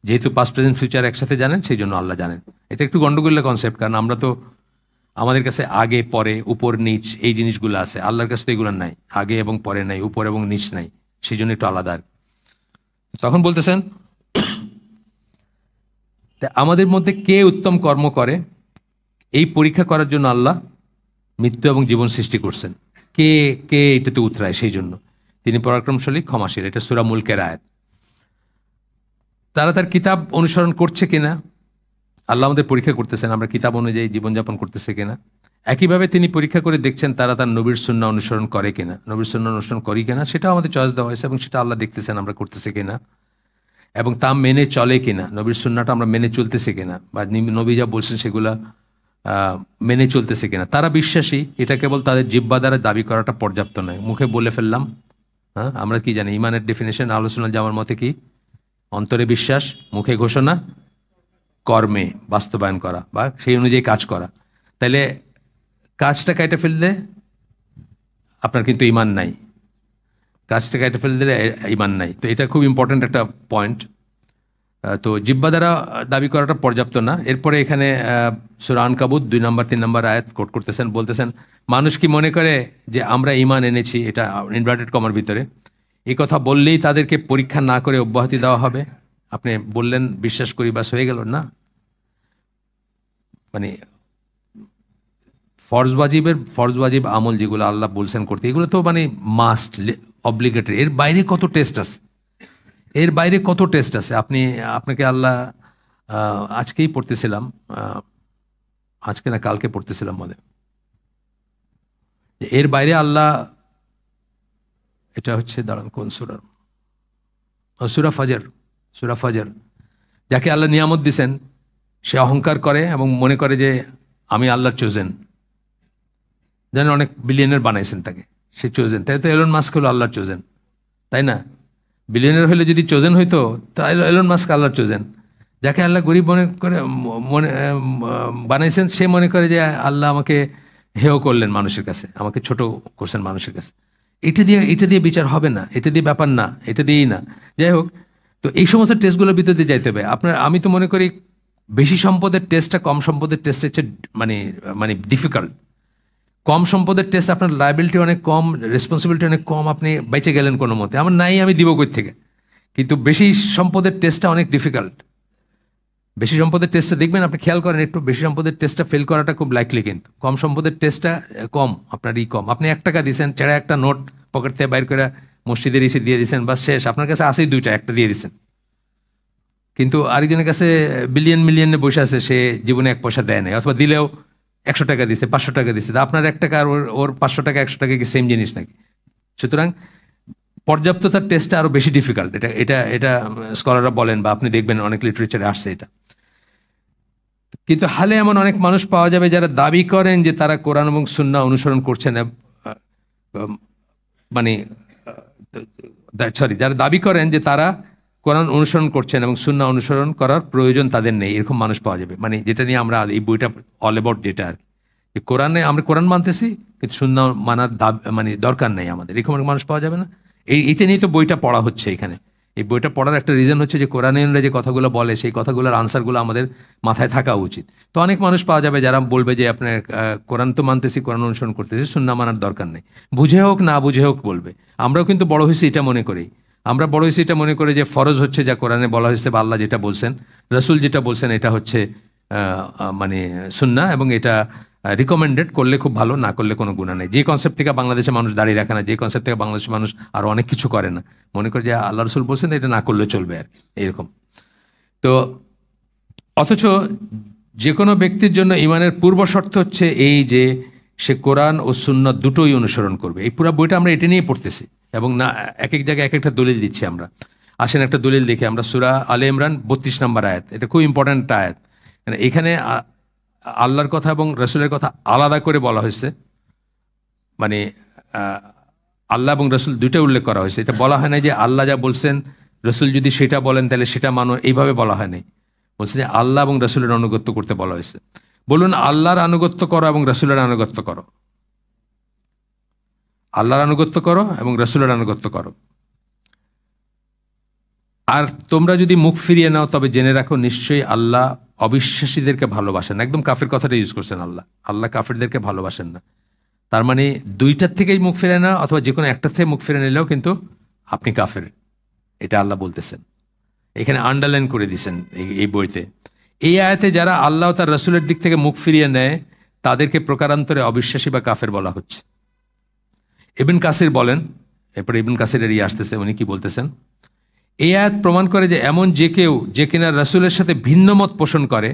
যেহেতু পাস্ট প্রেজেন্ট ফিউচার একসাথে জানেন, সেই জন্য আল্লাহ জানেন। এটা একটু গন্ডগোলের কনসেপ্ট, কারণ আমরা তো, আমাদের কাছে আগে পরে উপর নিচ এই জিনিসগুলো আছে, আল্লাহর কাছে তো এগুলো নাই, আগে এবং পরে নাই, উপর এবং নিচ নাই, সেই জন্য একটু আলাদা। তখন বলতেছেন আমাদের মধ্যে কে উত্তম কর্ম করে, এই পরীক্ষা করার জন্য আল্লাহ মৃত্যু এবং জীবন সৃষ্টি করছেন। কে কে এটাতে উতরায়, সেই জন্য তিনি পরাক্রমশালী, ক্ষমাশীল। এটা সূরা মুলকের আয়াত। তারা তার কিতাব অনুসরণ করছে কিনা, আল্লাহ আমাদের পরীক্ষা করতেছেন, আমরা কিতাব অনুযায়ী জীবনযাপন করতেছে কিনা। একইভাবে তিনি পরীক্ষা করে দেখছেন তারা তার নবীর সুন্নাহ অনুসরণ করে কিনা, নবীর সুন্নাহ অনুসরণ করি কিনা, সেটাও আমাদের চয়েস দেওয়া হয়েছে, এবং সেটা আল্লাহ দেখতেছেন আমরা করতেছে কিনা, এবং তা মেনে চলে কিনা, নবীর সুন্নাহটা আমরা মেনে চলতেছে কিনা, বা নবী যা বলছেন সেগুলা মেনে চলতেছে কিনা। তারা বিশ্বাসী, এটা কেবল তাদের জিহ্বা দ্বারা দাবি করাটা পর্যাপ্ত নয়, মুখে বলে ফেললাম। হ্যাঁ, আমরা কি জানি ইমানের ডেফিনেশন আহলে সুন্নাত জামার মতে কি, অন্তরে বিশ্বাস, মুখে ঘোষণা, কর্মে বাস্তবায়ন করা বা সেই অনুযায়ী কাজ করা। তাইলে কাজটা কেটে ফেললে আপনার কিন্তু ইমান নাই, কাজটা কেটে ফেললে ইমান নাই। তো এটা খুব ইম্পর্ট্যান্ট একটা পয়েন্ট। তো জিহ্বা দ্বারা দাবি করাটা পর্যাপ্ত না। এরপরে এখানে সূরা আনকাবুত 2 নম্বর 3 নম্বর আয়াত কোট করতেছেন, বলতেছেন মানুষ কি মনে করে যে আমরা ঈমান এনেছি, এটা ইনভার্টেড কমার ভিতরে, এই কথা বললেই তাদেরকে পরীক্ষা না করে অব্যাহতি দেওয়া হবে। আপনি বললেন বিশ্বাস করি, বাস হয়ে গেল না। মানে ফরজ ওয়াজিব আমল যেগুলো আল্লাহ বলছেন করতে, এগুলো তো মানে মাস্ট, অব্লিগেটরি। এর বাইরে কত টেস্ট আছে, আপনাকে আল্লাহ, আজকেই পড়তেছিলাম আজকে না কালকে পড়তেছিলাম মনে, এর বাইরে আল্লাহ, এটা হচ্ছে দাঁড়ান কোন সূরা, সূরা ফাজর, সূরা ফাজর, যাকে আল্লাহ নিয়ামত দিছেন সে অহংকার করে এবং মনে করে যে আমি আল্লাহর চোজেন। যেন অনেক বিলিয়নের বানাইছেন তাকে, সে চোজেন। তাই তো এলন মাস্ক হলো আল্লাহর চোজেন, তাই না? বিলিয়নের হলে যদি চোজেন হইতো তাহলে এলন মাস্ক আল্লাহর চোজেন। যাকে আল্লাহ গরিব মনে করে মনে বানাইছেন, সে মনে করে যে আল্লাহ আমাকে হেয় করলেন মানুষের কাছে, আমাকে ছোট করছেন মানুষের কাছে। এটা দিয়ে বিচার হবে না, এটা দিয়ে ব্যাপার না, এটা দিয়েই না। যাই হোক, তো এই সমস্ত টেস্টগুলোর ভিতর দিয়ে যাইতে হবে আপনার। আমি তো মনে করি বেশি সম্পদের টেস্টটা কম সম্পদের টেস্টের চেয়ে মানে ডিফিকাল্ট। কম সম্পদের টেস্ট আপনার লায়াবিলিটি অনেক কম, রেসপন্সিবিলিটি অনেক কম, আপনি বেঁচে গেলেন কোনো মতে, আমার নাই আমি দিব কই থেকে। কিন্তু বেশি সম্পদের টেস্টটা অনেক ডিফিকাল্ট। বেশি সম্পদের টেস্টটা দেখবেন, আপনি খেয়াল করেন একটু, বেশি সম্পদের টেস্টটা ফেল করাটা খুব লাইকলি, কিন্তু কম সম্পদের টেস্টটা কম, আপনার কম। আপনি 1 টাকা দিয়েছেন, ছেড়ে একটা নোট পকেট থেকে বাইর করে মসজিদের এসে দিয়ে দিয়েছেন, বা শেষ, আপনার কাছে আসেই 2টা, একটা দিয়ে দিয়েছেন। কিন্তু আরেকজনের কাছে বিলিয়ন মিলিয়নে বসে আছে, সে জীবনে 1 পয়সা দেয় নাই, অথবা দিলেও 100 টাকা দিছে, 500 টাকা দিছে। আপনার 1 টাকা আর ওর 500 টাকা 100 টাকা কি সেম জিনিস নাকি? সুতরাং পর্যাপ্ততার টেস্টটা আরো বেশি ডিফিকাল্ট। এটা এটা এটা স্কলাররা বলেন, বা আপনি দেখবেন অনেক লিটারেচারে আসছে এটা। কিন্তু হালে এমন অনেক মানুষ পাওয়া যাবে যারা দাবি করেন যে তারা কোরআন এবং সুন্নাহ অনুসরণ করছেন, মানে যারা দাবি করেন যে তারা কোরআন অনুসরণ করছেন এবং সুন্নাহ অনুসরণ করার প্রয়োজন তাদের নেই, এরকম মানুষ পাওয়া যাবে। মানে যেটা নিয়ে আমরা এই বইটা অল অ্যাবাউট, যেটা আর কি, কোরআনে আমরা কোরআন মানতেছি কিন্তু সুন্নাহ মানার মানে দরকার নেই আমাদের, এরকম মানুষ পাওয়া যাবে না। এইটা নিয়ে তো বইটা পড়া হচ্ছে এখানে। এই বইটা পড়ার একটা রিজন হচ্ছে যে কোরআনিয়ানরা যে কথাগুলো বলে সেই কথাগুলোর আনসারগুলো আমাদের মাথায় থাকা উচিত। তো অনেক মানুষ পাওয়া যাবে যারা বলবে যে আপনার কোরআন তো মানতেছি, কোরআন অনুসরণ করতেছি, সুন্নাহ মানার দরকার নেই। বুঝে হোক না বুঝে হোক বলবে। আমরাও কিন্তু বড় হয়েছি এটা মনে করি, আমরা বড় হয়েছি এটা মনে করি যে ফরজ হচ্ছে যা কোরআনে বলা হয়েছে, বা আল্লাহ যেটা বলছেন, রসুল যেটা বলছেন, এটা হচ্ছে মানে সুন্নাহ, এবং এটা রিকমেন্ডেড, করলে খুব ভালো, না করলে কোনো গুণা নেই। যে কনসেপ্ট থেকে বাংলাদেশে মানুষ দাঁড়িয়ে রাখে না, যে কনসেপ্ট থেকে বাংলাদেশের মানুষ আরও অনেক কিছু করে না, মনে করে যে আল্লাহ রসুল বলছেন এটা না করলে চলবে আর এরকম। তো অথচ যে কোনো ব্যক্তির জন্য ইমানের পূর্ব শর্ত হচ্ছে এই যে সে কোরআন ও সুন্নাহ দুটোই অনুসরণ করবে। এই পুরো বইটা আমরা এটা নিয়ে পড়তেছি, এবং না এক এক জায়গায় এক একটা দলিল দিচ্ছি আমরা। আসেন একটা দলিল দেখি আমরা, সূরা আলে ইমরান 32 নম্বর আয়াত। এটা খুব ইম্পর্ট্যান্ট আয়াত। এখানে আল্লাহর কথা এবং রসুলের কথা আলাদা করে বলা হয়েছে, মানে আল্লাহ এবং রসুল দুইটা উল্লেখ করা হয়েছে। এটা বলা হয় না যে আল্লাহ যা বলছেন রসুল যদি সেটা বলেন তাহলে সেটা মানো, এইভাবে বলা হয় নাই। বলছে যে আল্লাহ এবং রসুলের আনুগত্য করতে বলা হয়েছে। বলুন, আল্লাহর আনুগত্য করো এবং রসুলের আনুগত্য করো, আল্লাহর আনুগত্য করো এবং রসুলের আনুগত্য করো। আর তোমরা যদি মুখ ফিরিয়ে নাও তবে জেনে রাখো নিশ্চয়ই আল্লাহ অবিশ্বাসীদেরকে ভালোবাসেন। একদম কাফের কথাটা ইউজ করছেন আল্লাহ। আল্লাহ কাফেরদেরকে ভালোবাসেন না। তার মানে দুইটার থেকেই মুখ ফিরে না, অথবা যে কোনো একটার থেকে মুখ ফিরে নিলেও কিন্তু আপনি কাফের, এটা আল্লাহ বলতেছেন। এখানে আন্ডারলাইন করে দিয়েছেন এই বইতে। এই আয়াতে যারা আল্লাহ তার রসুলের দিক থেকে মুখ ফিরিয়ে নেয় তাদেরকে প্রকারান্তরে অবিশ্বাসী বা কাফের বলা হচ্ছে। ইবনে কাসির বলেন, এরপরে ইবনে কাসিরের আসতেছে, উনি কি বলতেছেন, এই আয়াত প্রমাণ করে যে এমন যে কেউ যে কিনা রসুলের সাথে ভিন্ন মত পোষণ করে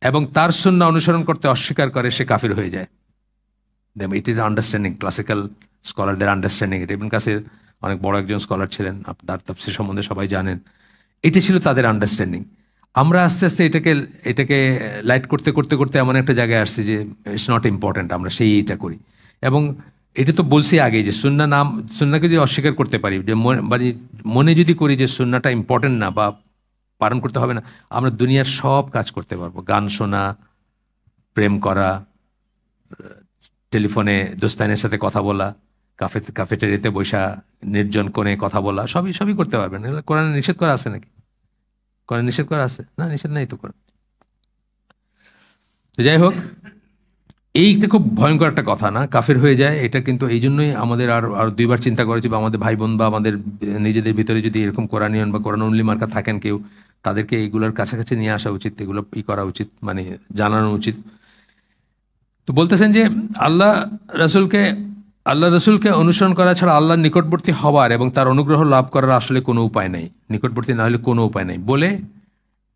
এবং তার সুন্নাহ অনুসরণ করতে অস্বীকার করে সে কাফির হয়ে যায়। ইট ইজ আন্ডারস্ট্যান্ডিং, ক্লাসিক্যাল স্কলারদের আন্ডারস্ট্যান্ডিং। এটা ইবনে কাসির অনেক বড় একজন স্কলার ছিলেন, তার তাফসীর সম্বন্ধে সবাই জানেন। এটা ছিল তাদের আন্ডারস্ট্যান্ডিং। আমরা আস্তে আস্তে এটাকে লাইট করতে করতে করতে এমন একটা জায়গায় আসছি যে ইটস নট ইম্পর্ট্যান্ট, আমরা সেইটা করি। এবং এটা তো বলছি আগে যে সুন্নাহকে যদি অস্বীকার করতে পারি, যে মনে যদি করি যে সুন্নাহটা ইম্পর্ট্যান্ট না বা পালন করতে হবে না, আমরা দুনিয়ার সব কাজ করতে পারবো। গান শোনা, প্রেম করা, টেলিফোনে দোস্তানের সাথে কথা বলা, কাফেটেরিয়াতে বসা নির্জন কোণে কথা বলা, সবই করতে পারবেন। কোরআনে নিষেধ করা আছে নাকি? কোরআনে নিষেধ করা আছে না? নিষেধ নাই তো কোরআন। তো যাই হোক, এইটা খুব ভয়ঙ্কর একটা কথা না, কাফের হয়ে যায়। এটা কিন্তু এই জন্যই আমাদের আর দুইবার চিন্তা করা উচিত, বা আমাদের ভাই বোন বা আমাদের নিজেদের ভিতরে যদি এরকম কোরআনিয়ন বা কোরআন অনলি মার্কা থাকেন কেউ, তাদেরকে এইগুলোর কাছাকাছি নিয়ে আসা উচিত, এগুলো করা উচিত, মানে জানানো উচিত। তো বলতেছেন যে আল্লাহ রসুলকে অনুসরণ করা ছাড়া আল্লাহর নিকটবর্তী হওয়ার এবং তার অনুগ্রহ লাভ করার আসলে কোনো উপায় নেই, নিকটবর্তী না হলে কোনো উপায় নেই বলে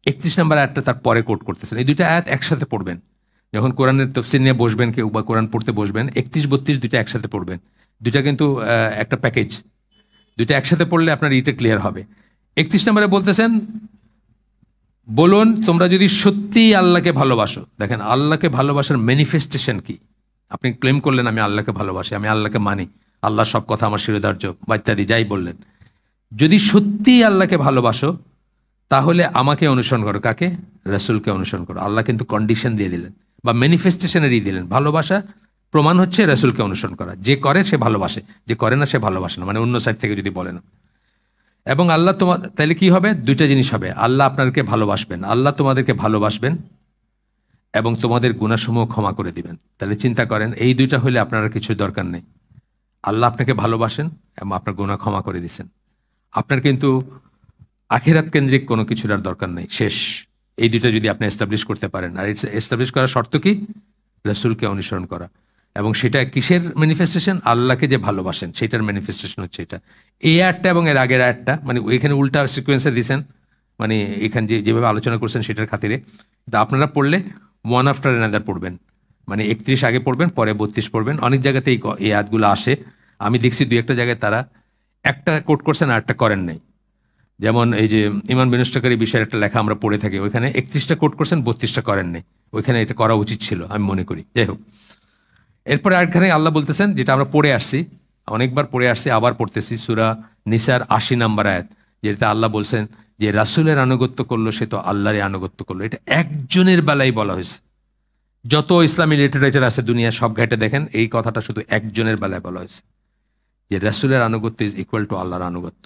31 নম্বর আয়াতটা তার পরে কোট করতেছেন। এই দুইটা আয়াত একসাথে পড়বেন, যখন কোরআনের তফসির নিয়ে বসবেন কেউ বা কোরআন পড়তে বসবেন, 31-32 দুইটা একসাথে পড়বেন। দুইটা কিন্তু একটা প্যাকেজ, দুইটা একসাথে পড়লে আপনার ইটা ক্লিয়ার হবে। 31 নম্বরে বলতেছেন, বলুন তোমরা যদি সত্যি আল্লাহকে ভালোবাসো। দেখেন, আল্লাহকে ভালোবাসার ম্যানিফেস্টেশন কি? আপনি ক্লেম করলেন আমি আল্লাহকে ভালোবাসি, আমি আল্লাহকে মানি, আল্লাহ সব কথা আমার শিরোধার্য বা ইত্যাদি যাই বললেন। যদি সত্যি আল্লাহকে ভালোবাসো তাহলে আমাকে অনুসরণ করো। কাকে? রাসূলকে অনুসরণ করো। আল্লাহ কিন্তু কন্ডিশন দিয়ে দিলেন বা ম্যানিফেস্টেশনেরই দিলেন। ভালোবাসা প্রমাণ হচ্ছে রাসূলকে অনুসরণ করা। যে করে সে ভালোবাসে, যে করে না সে ভালোবাসে না, মানে অন্য সাইড থেকে যদি বলে না। এবং আল্লাহ তোমার, তাহলে কি হবে? দুইটা জিনিস হবে। আল্লাহ আপনাদেরকে ভালোবাসবেন, আল্লাহ তোমাদেরকে ভালোবাসবেন এবং তোমাদের গুনাহসমূহ ক্ষমা করে দিবেন। তাহলে চিন্তা করেন, এই দুইটা হলে আপনার কিছু দরকার নেই। আল্লাহ আপনাকে ভালোবাসেন এবং আপনার গুনাহ ক্ষমা করে দিয়েছেন। আপনার কিন্তু আখিরাত কেন্দ্রিক কোনো কিছুর আর দরকার নেই, শেষ। এই দুইটা যদি আপনি এস্টাবলিশ করতে পারেন, আর এস্টাবলিশ করার শর্ত কি? রাসূলকে অনুসরণ করা। এবং সেটা কিসের ম্যানিফেস্টেশন? আল্লাহকে যে ভালোবাসেন সেটার ম্যানিফেস্টেশন হচ্ছে এটা। এই আয়াতটা এবং এর আগের আয়াতটা, মানে ওইখানে উল্টা সিকোয়েন্সে দিয়েছেন, মানে এখানে যেভাবে আলোচনা করছেন সেটার খাতিরে। কিন্তু আপনারা পড়লে ওয়ান আফটার অ্যানাদার পড়বেন, মানে 31 আগে পড়বেন, পরে 32 পড়বেন। অনেক জায়গাতে এই আয়াতগুলো আসে। আমি দেখছি দুই একটা জায়গায় তারা একটা কোট করছেন আর একটা করেন নাই। যেমন এই যে ইমান বিনষ্টকারী বিষয়ের একটা লেখা আমরা পড়ে থাকি, ওইখানে 31টা কোট করছেন, 32টা করেন নাই। ওইখানে এটা করা উচিত ছিল আমি মনে করি। যাই হোক, এরপরে আরেকখানে আল্লাহ বলতেছেন, যেটা আমরা পড়ে আসছি, অনেকবার পড়ে আসছি, আবার পড়তেছি, সূরা নিসার 80 নম্বর আয়াত, যেটাতে আল্লাহ বলছেন যে রাসূলের আনুগত্য করলো সে তো আল্লাহরই আনুগত্য করলো। এটা একজনের বেলায় বলা হয়েছে। যত ইসলামী লিটারেচার আছে দুনিয়া সব ঘাটে দেখেন, এই কথাটা শুধু একজনের বেলায় বলা হয়েছে, যে রাসূলের আনুগত্য ইজ ইকুয়াল টু আল্লাহর আনুগত্য।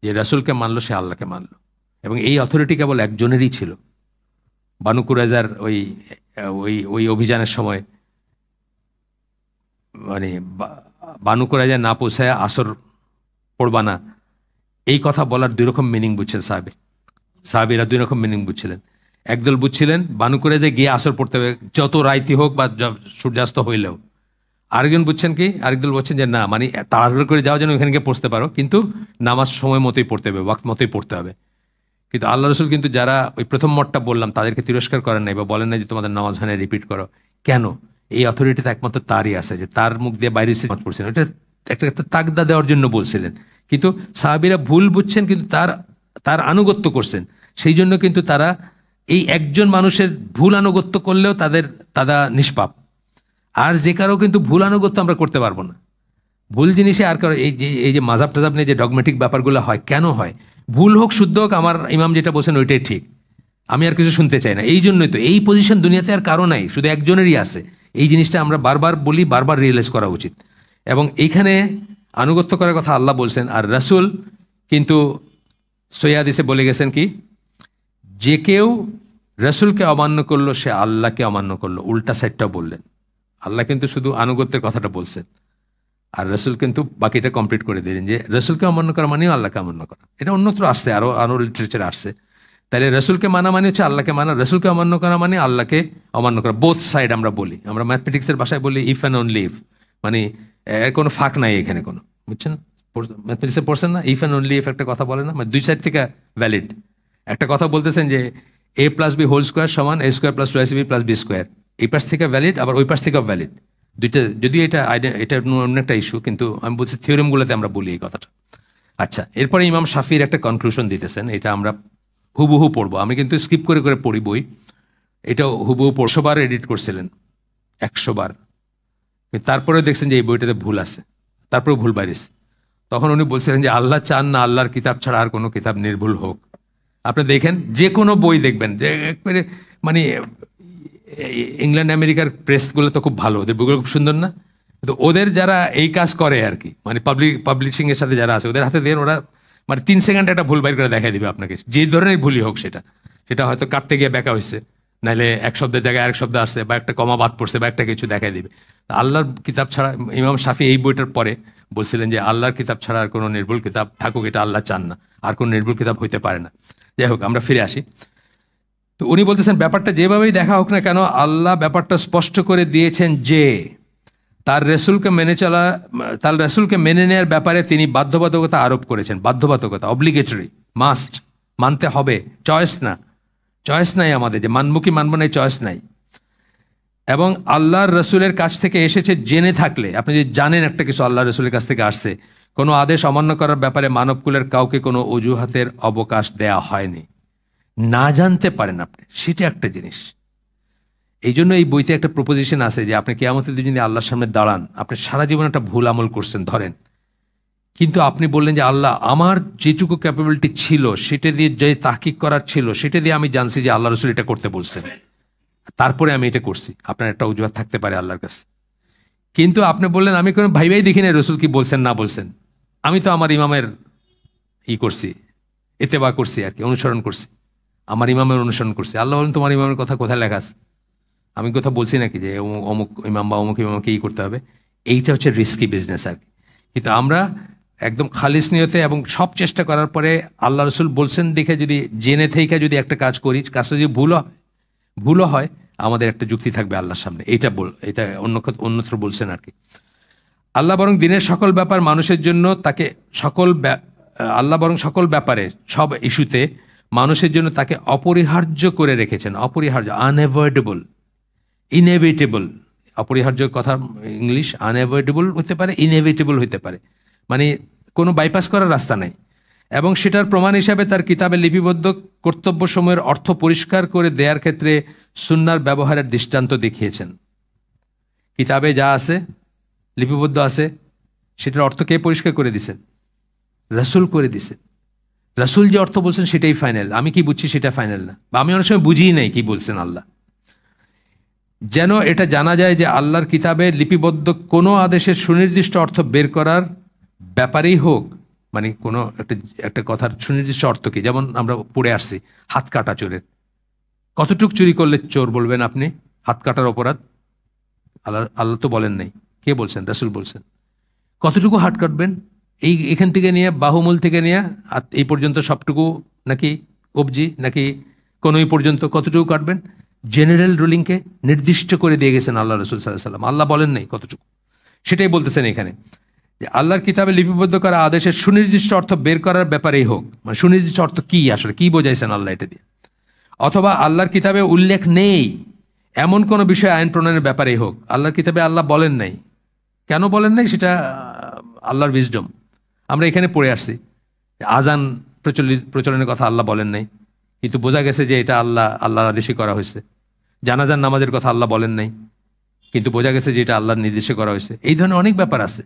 যে রাসূলকে মানলো সে আল্লাহকে মানলো। এবং এই অথরিটি কেবল একজনেরই ছিল। বানু কুরাইজার ওই ওই ওই অভিযানের সময়, মানে বানু কুরাইজা না পৌঁছায় আসর পড়বা না, এই কথা বলার দুই রকম মিনিং বুঝছেন সাহাবীরা দুই রকম মিনিং বুঝছিলেন। একদল বুঝছিলেন বানু কুরাইজা গিয়ে আসর পড়তে হবে, যত রাইতি হোক বা সূর্যাস্ত হইলেও। আরেকজন বুঝছেন কি, আরেকদল বলছেন যে না, মানে তাড়াহুড়ো করে যাওয়া যেন ওইখানে গিয়ে পড়তে পারো, কিন্তু নামাজ সময় মতোই পড়তে হবে, ওয়াক্ত মতোই পড়তে হবে। কিন্তু আল্লাহ রসুল কিন্তু যারা ওই প্রথম মতটা বললাম তাদেরকে তিরস্কার করেন নাই বা বলেন নাই যে তোমাদের নামাজ হানে রিপিট করো। কেন? এই অথরিটিতে একমাত্র তারই আছে, যে তার মুখ দিয়ে বাইরে নামাজ পড়ছেন, এটা একটা তাকদা দেওয়ার জন্য বলছিলেন। কিন্তু সাহাবীরা ভুল বুঝছেন, কিন্তু তার আনুগত্য করছেন। সেই জন্য কিন্তু তারা এই একজন মানুষের ভুল আনুগত্য করলেও তারা নিষ্পাপ। আর যে কারো কিন্তু ভুল আনুগত্য আমরা করতে পারবো না। ভুল জিনিসে আর কারো এই যে মাজাব টাজাব নিয়ে যে ডগমেটিক ব্যাপারগুলো হয়, কেন হয়? ভুল হোক শুদ্ধ হোক, আমার ইমাম যেটা বলছেন ওইটাই ঠিক, আমি আর কিছু শুনতে চাই না। এই জন্যই তো এই পজিশন দুনিয়াতে আর কারো নাই, শুধু একজনেরই আছে। এই জিনিসটা আমরা বারবার বলি, বারবার রিয়েলাইজ করা উচিত। এবং এইখানে আনুগত্য করার কথা আল্লাহ বলছেন, আর রাসূল কিন্তু সহিহ হাদিসে বলে গেছেন কি, যে কেউ রাসূলকে অমান্য করলো সে আল্লাহকে অমান্য করলো। উল্টা সাইডটাও বললেন। আল্লাহ কিন্তু শুধু আনুগত্যের কথাটা বলছেন, আর রাসূল কিন্তু বাকিটা কমপ্লিট করে দিলেন, যে রাসূলকে অমান্য করা মানেও আল্লাহকে অমান্য করা। এটা অন্যত্র আসছে, আরো লিটারেচার আসছে। তাহলে রাসূলকে মানা মানে হচ্ছে আল্লাহকে মানা, রাসূলকে অমান্য করা মানে আল্লাহকে অমান্য করা। বোথ সাইড আমরা বলি, আমরা ম্যাথমেটিক্সের ভাষায় বলি ইফ অ্যান্ড অনলি ইফ, মানে এর কোনো ফাঁক নাই এখানে কোনো, বুঝছেন? ম্যাথমেটিক্সে পড়ছেন না, ইফ অ্যান্ড অনলি ইফ একটা কথা বলে না, মানে দুই সাইড থেকে ভ্যালিড। একটা কথা বলতেছেন যে a plus B whole square সমান a square plus 2ac plus B square, এই পাশ থেকে ভ্যালিড, আবার ওই পাশ থেকেও ভ্যালিড। দুইটা, যদি এটা অন্য একটা ইস্যু, কিন্তু আমি বলছি থিওরেমগুলোতে আমরা বলি এই কথাটা। আচ্ছা, এরপরে ইমাম শাফির একটা কনক্লুশন দিতেছেন, এটা আমরা হুবহু পড়বো। আমি কিন্তু স্কিপ করে করে পড়ি বই, এটা হুবহু 100 বার এডিট করছিলেন, 100 বার। তারপরে দেখছেন যে এই বইটাতে ভুল আছে, তারপরেও ভুল বাইরেছে। তখন উনি বলছিলেন যে আল্লাহ চান না আল্লাহর কিতাব ছাড়া আর কোনো কিতাব নির্ভুল হোক। আপনি দেখেন যে কোনো বই দেখবেন, যে একবারে মানে ইংল্যান্ড আমেরিকার প্রেসগুলো তো খুব ভালো, ওদের বইগুলো খুব সুন্দর না? কিন্তু ওদের যারা এই কাজ করে আর কি, মানে পাবলিশিংয়ের সাথে যারা আছে, ওদের হাতে দেন, ওরা মানে 3 সেকেন্ড একটা ভুল বাইর করে দেখাই দিবে আপনাকে, যে ধরনের ভুলই হোক সেটা হয়তো কাটতে গিয়ে ব্যাকা হয়েছে, নাহলে এক শব্দের জায়গায় আরেক শব্দ আসছে, বা একটা কমা বাদ পড়ছে, বা একটা কিছু দেখাই দিবে। আল্লাহর কিতাব ছাড়া, ইমাম শাফি এই বইটার পরে বলছিলেন যে আল্লাহর কিতাব ছাড়া আর কোনো নির্ভুল কিতাব থাকুক এটা আল্লাহ চান না, আর কোনো নির্ভুল কিতাব হইতে পারে না। যাই হোক, আমরা ফিরে আসি। তো উনি বলতেছেন ব্যাপারটা যেভাবেই দেখা হোক না কেন, আল্লাহ ব্যাপারটা স্পষ্ট করে দিয়েছেন যে তার রাসূলকে মেনে নেওয়ার ব্যাপারে তিনি বাধ্যবাধকতা আরোপ করেছেন। বাধ্যবাধকতা, অব্লিগেটরি, মাস্ট, মানতে হবে, চয়েস নাই আমাদের, যে মানবো কি মানবো না, চয়েস নাই। এবং আল্লাহর রসুলের কাছ থেকে এসেছে জেনে থাকলে, আপনি যদি জানেন একটা কিছু আল্লাহ রসুলের কাছ থেকে আসছে, কোনো আদেশ অমান্য করার ব্যাপারে মানবকুলের কাউকে কোনো অজুহাতের অবকাশ দেয়া হয়নি। না জানতে পারেন আপনি, সেটা একটা জিনিস। এই জন্য এই বইতে একটা প্রপোজিশন আছে যে আপনি কিয়ামতের দিন যদি আল্লাহর সামনে দাঁড়ান, আপনি সারা জীবন একটা ভুল আমল করছেন ধরেন, কিন্তু আপনি বললেন যে আল্লাহ আমার যেটুকু ক্যাপাবিলিটি ছিল সেটা দিয়ে, যে তাহকিক করার ছিল সেটা দিয়ে আমি জানছি যে আল্লাহ রসুল এটা করতে বলছেন, তারপরে আমি এটা করছি। আপনার একটা অজুহাত থাকতে পারে আল্লাহর কাছে। কিন্তু আপনি বললেন আমি কোনো ভাইভাই দেখি না রসুল কি বলছেন না বলছেন, আমি তো আমার ইমামের করছি, ইত্তেবা করছি আর কি, অনুসরণ করছি, আমার ইমামের অনুসরণ করছি। আল্লাহ বলেন তোমার ইমামের কথা কোথায় লেখা আছে? আমি কথা বলছি নাকি যে অমুক ইমাম বা অমুক ইমামকে করতে হবে? এইটা হচ্ছে রিস্কি বিজনেস আর কি। কিন্তু আমরা একদম খালিস নিয়তে এবং সব চেষ্টা করার পরে আল্লাহ রসুল বলছেন দেখে যদি জেনে থেকে যদি একটা কাজ করি, কাজটা যদি ভুলও হয়, আমাদের একটা যুক্তি থাকবে আল্লাহর সামনে। এটা অন্যত্র বলছেন আর কি। আল্লাহ বরং দিনের সকল ব্যাপার মানুষের জন্য তাকে আল্লাহ বরং সকল ব্যাপারে, সব ইস্যুতে মানুষের জন্য তাকে অপরিহার্য করে রেখেছেন। অপরিহার্য, আনঅ্যাভয়েডেবল, ইনএভিটেবল। অপরিহার্য কথা ইংলিশ, আনঅ্যাভয়েডেবল হতে পারে, ইনএভিটেবল হতে পারে, মানে কোনো বাইপাস করার রাস্তা নেই। এবং সেটার প্রমাণ হিসাবে তার কিতাবে লিপিবদ্ধ কর্তব্য সময়ের অর্থ পরিষ্কার করে দেওয়ার ক্ষেত্রে সুন্নাহর ব্যবহারের দৃষ্টান্ত দেখিয়েছেন। কিতাবে যা আছে, লিপিবদ্ধ আছে, সেটার অর্থ কে পরিষ্কার করে দিছেন? রাসূল করে দিছেন। রাসূল যে অর্থ বলছেন সেটাই ফাইনাল, আমি কি বুঝছি সেটা ফাইনাল না, বা আমি অনেক সময় বুঝিই নাই কি বলছেন আল্লাহ। যেন এটা জানা যায় যে আল্লাহর কিতাবে লিপিবদ্ধ কোনো আদেশের সুনির্দিষ্ট অর্থ বের করার ব্যাপারেই হোক, মানে কোনো একটা কথার সুনির্দিষ্ট অর্থ কি, যেমন আমরা পড়ে আসছি হাত কাটা চোরের। কতটুক চুরি করলে চোর বলবেন আপনি? হাত কাটার অপরাধ? আল্লাহ তো বলেন নাই, কে বলছেন? রাসূল বলছেন। কতটুকু হাত কাটবেন? এখান থেকে নিয়ে বাহুমূল থেকে নিয়ে এই পর্যন্ত সবটুকু, নাকি কবজি, নাকি কোনোই পর্যন্ত কতটুকু কাটবেন? জেনারেল রুলিংকে নির্দিষ্ট করে দিয়ে গেছেন আল্লাহ রসুল সাল্লাল্লাহু আলাইহি ওয়াসাল্লাম। আল্লাহ বলেন নাই কতটুকু, সেটাই বলতেছেন এখানে যে আল্লাহর কিতাবে লিপিবদ্ধ করা আদেশের সুনির্দিষ্ট অর্থ বের করার ব্যাপারেই হোক, মানে সুনির্দিষ্ট অর্থ কি, আসলে কি বোঝাইছেন আল্লাহ এটা দিয়ে, অথবা আল্লাহর কিতাবে উল্লেখ নেই এমন কোনো বিষয় আইন প্রণয়নের ব্যাপারেই হোক, আল্লাহর কিতাবে আল্লাহ বলেন নাই। কেন বলেন নাই সেটা আল্লাহর উইজডম। আমরা এখানে পড়ে আসছি আজান প্রচলনের কথা আল্লাহ বলেন নাই, কিন্তু বোঝা গেছে যে এটা আল্লাহর আদেশে করা হয়েছে। জানাজার নামাজের কথা আল্লাহ বলেন নাই, কিন্তু বোঝা গেছে যে এটা আল্লাহর নির্দেশে করা হয়েছে। এই ধরনের অনেক ব্যাপার আছে।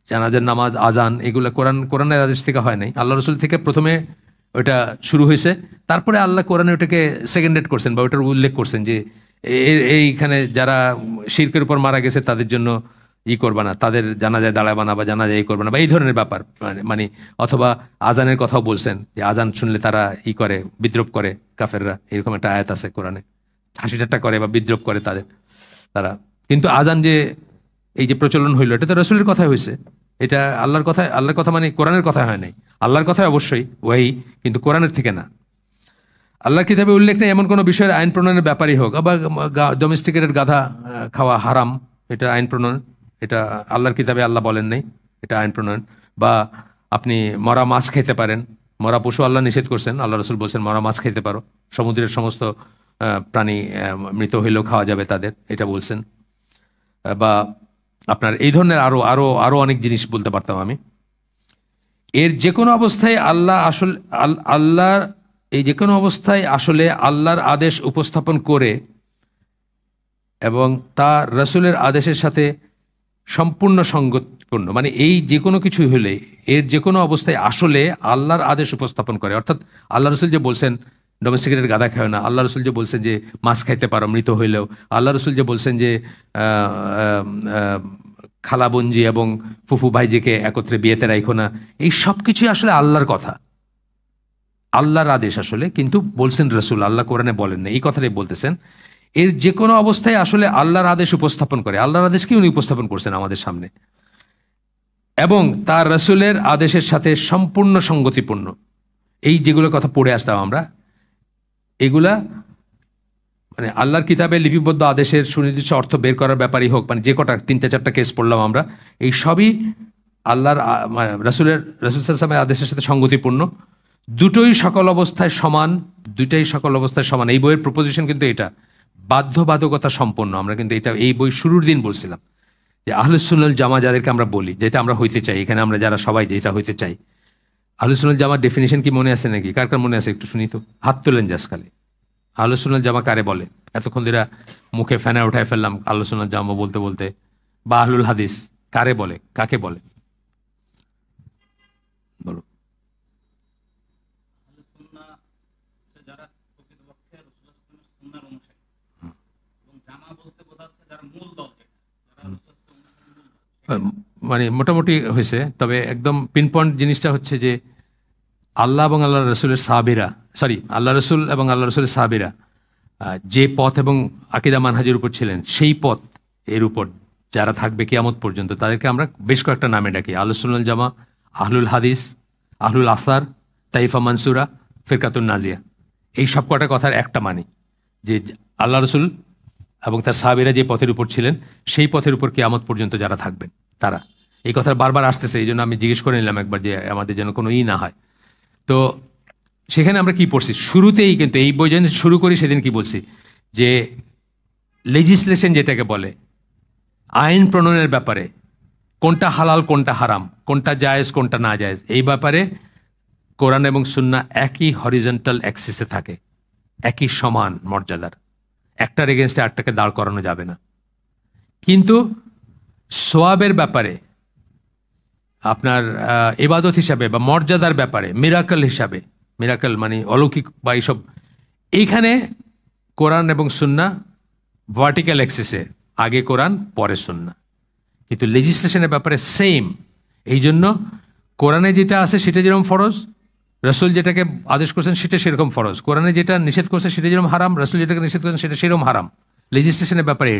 জানাজার নামাজ, আজান, এগুলো কোরআনের আদেশ থেকে হয় নাই, আল্লাহ রসুল থেকে প্রথমে ওটা শুরু হয়েছে, তারপরে আল্লাহ কোরআনে ওটাকে সেকেন্ডেড করছেন বা ওটার উল্লেখ করছেন যে এইখানে যারা শিরকের উপর মারা গেছে তাদের জন্য করবা না, তাদের জানাজায় দাঁড়াবা না, বা জানাজায় করবে না, বা এই ধরনের ব্যাপার। মানে অথবা আজানের কথাও বলছেন যে আজান শুনলে তারা করে, বিদ্রোপ করে কাফেররা, এরকম একটা আয়াত আছে কোরআনে, হাসি ঠাট্টা করে বা বিদ্রোপ করে তারা। কিন্তু আজান যে এই যে প্রচলন হইলো, এটা তো রসুলের কথাই হয়েছে, এটা আল্লাহর কথা মানে কোরআনের কথা হয় নাই। আল্লাহর কথাই অবশ্যই ওই, কিন্তু কোরআনের থেকে না। আল্লাহর কিতাবে উল্লেখ নেই এমন কোনো বিষয়ের আইন প্রণয়নের ব্যাপারই হোক, আবার ডোমেস্টিকেটেড গাধা খাওয়া হারাম, এটা আইন প্রণয়ন, এটা আল্লাহর কিতাবে আল্লাহ বলেন নাই, এটা আইন প্রণয়ন। বা আপনি মরা মাছ খেতে পারেন, মরা পশু আল্লাহ নিষেধ করছেন, আল্লাহ রসুল বলছেন মরা মাছ খেতে পারো, সমুদ্রের সমস্ত প্রাণী মৃত হইলেও খাওয়া যাবে তাদের, এটা বলছেন। বা আপনার এই ধরনের আরো অনেক জিনিস বলতে পারতাম আমি। এর যে কোনো অবস্থায় আল্লাহর আদেশ উপস্থাপন করে এবং তা রসুলের আদেশের সাথে সম্পূর্ণ সঙ্গতিপূর্ণ, মানে এই যে কোনো কিছু হলে এর যে কোনো অবস্থায় আসলে আল্লাহর আদেশ উপস্থাপন করে। অর্থাৎ আল্লাহ রসুল যে বলছেন ডোমেস্টিকেটেড গাধা খায় না, আল্লাহ রসুল যে বলছেন যে মাছ খাইতে পারো মৃত হইলেও, আল্লাহ রসুল যে বলছেন যে খালাবঞ্জি এবং ফুফু ভাইজিকে একত্রে বিয়েতে রাখো না, এই সব কিছুই আসলে আল্লাহর কথা, আল্লাহর আদেশ আসলে, কিন্তু বলছেন রসুল, আল্লাহ কোরআনে বলেন না, এই কথাটাই বলতেছেন। এর যে কোনো অবস্থায় আসলে আল্লাহর আদেশ উপস্থাপন করে, আল্লাহর আদেশকে উনি উপস্থাপন করছেন আমাদের সামনে, এবং তার রসুলের আদেশের সাথে সম্পূর্ণ সঙ্গতিপূর্ণ। এই যেগুলো কথা পড়ে আসতাম আমরা, এগুলা মানে আল্লাহর কিতাবে লিপিবদ্ধ আদেশের সুনির্দিষ্ট অর্থ বের করার ব্যাপারই হোক, মানে যে কটা 3-4টা কেস পড়লাম আমরা, এই সবই আল্লাহর রসুল সাল্লাল্লাহু আদেশের সাথে সঙ্গতিপূর্ণ। দুটোই সকল অবস্থায় সমান, এই বইয়ের প্রপোজিশন কিন্তু এটা, বাধ্যবাধকতা সম্পন্ন। আমরা কিন্তু এটা এই বই শুরুর দিন বলছিলাম যে আহলুস সুন্নাহ ওয়াল জামা যাদেরকে আমরা বলি, যেটা আমরা হইতে চাই, এখানে আমরা যারা সবাই যেটা হইতে চাই, আহলুস সুন্নাহ ওয়াল জামার ডেফিনিশন কি মনে আছে নাকি? কার কার মনে আছে একটু শুনি তো, হাত তোলেন জাস্ট খালি। আহলুস সুন্নাহ ওয়াল জামা কারে বলে? এতক্ষণ ধরে মুখে ফেনা উঠায় ফেললাম আহলুস সুন্নাহ ওয়াল জামা বলতে বলতে। বা আহলুল হাদিস কারে বলে, কাকে বলে বলো? মানে মোটামুটি হয়েছে, তবে একদম পিন পয়েন্ট জিনিসটা হচ্ছে যে আল্লাহ এবং আল্লাহ রসুলের সাহাবীরা, আল্লাহ রসুল এবং আল্লাহ রসুলের সাহাবীরা যে পথ এবং আকিদা মানহাজের উপর ছিলেন, সেই পথ এর উপর যারা থাকবে কিয়ামত পর্যন্ত, তাদেরকে আমরা বেশ কয়েকটা নামে ডাকি। আহলুস সুন্নাহ ওয়াল জামা, আহলুল হাদিস, আহলুল আসার, তাইফা মানসুরা, ফিরকাতুন নাজিয়া। এই সব কটা কথার একটা মানে যে আল্লাহ রসুল এবং তার সাহাবীরা যে পথের উপর ছিলেন, সেই পথের উপর কিয়ামত পর্যন্ত যারা থাকবেন তারা। এই কথা বারবার আসতেছে, এই জন্য আমি জিজ্ঞেস করে নিলাম একবার যে আমাদের যেন কোনো না হয়। তো সেখানে আমরা কি পড়ছি শুরুতেই, কিন্তু এই বই যেদিন শুরু করি সেদিন কি বলছি যে লেজিসলেশন যেটাকে বলে, আইন প্রণয়নের ব্যাপারে কোনটা হালাল কোনটা হারাম, কোনটা জায়েজ কোনটা না জায়েজ, এই ব্যাপারে কোরআন এবং সুন্নাহ একই হরিজন্টাল অ্যাক্সিসে থাকে, একই সমান মর্যাদার। একটার এগেনস্টে আটটাকে দাঁড় করানো যাবে না। কিন্তু সোয়াবের ব্যাপারে, আপনার ইবাদত হিসাবে বা মর্যাদার ব্যাপারে, মিরাকল হিসাবে, মিরাকল মানে অলৌকিক বা এইসব, এইখানে কোরআন এবং সুন্নাহ ভার্টিক্যাল অ্যাক্সিসে, আগে কোরআন পরে সুন্নাহ। কিন্তু লেজিসলেশনের ব্যাপারে সেম। এই জন্য কোরআনে যেটা আছে সেটা যেরকম ফরজ, রসুল যেটাকে আদেশ করছেন সেটা সেরকম ফরজ। কোরআনে যেটা নিষেধ করছে সেটা যেরকম হারাম, রসুল যেটাকে নিষেধ করছেন সেটা সেরকম হারাম। লেজিসলেশনের ব্যাপারে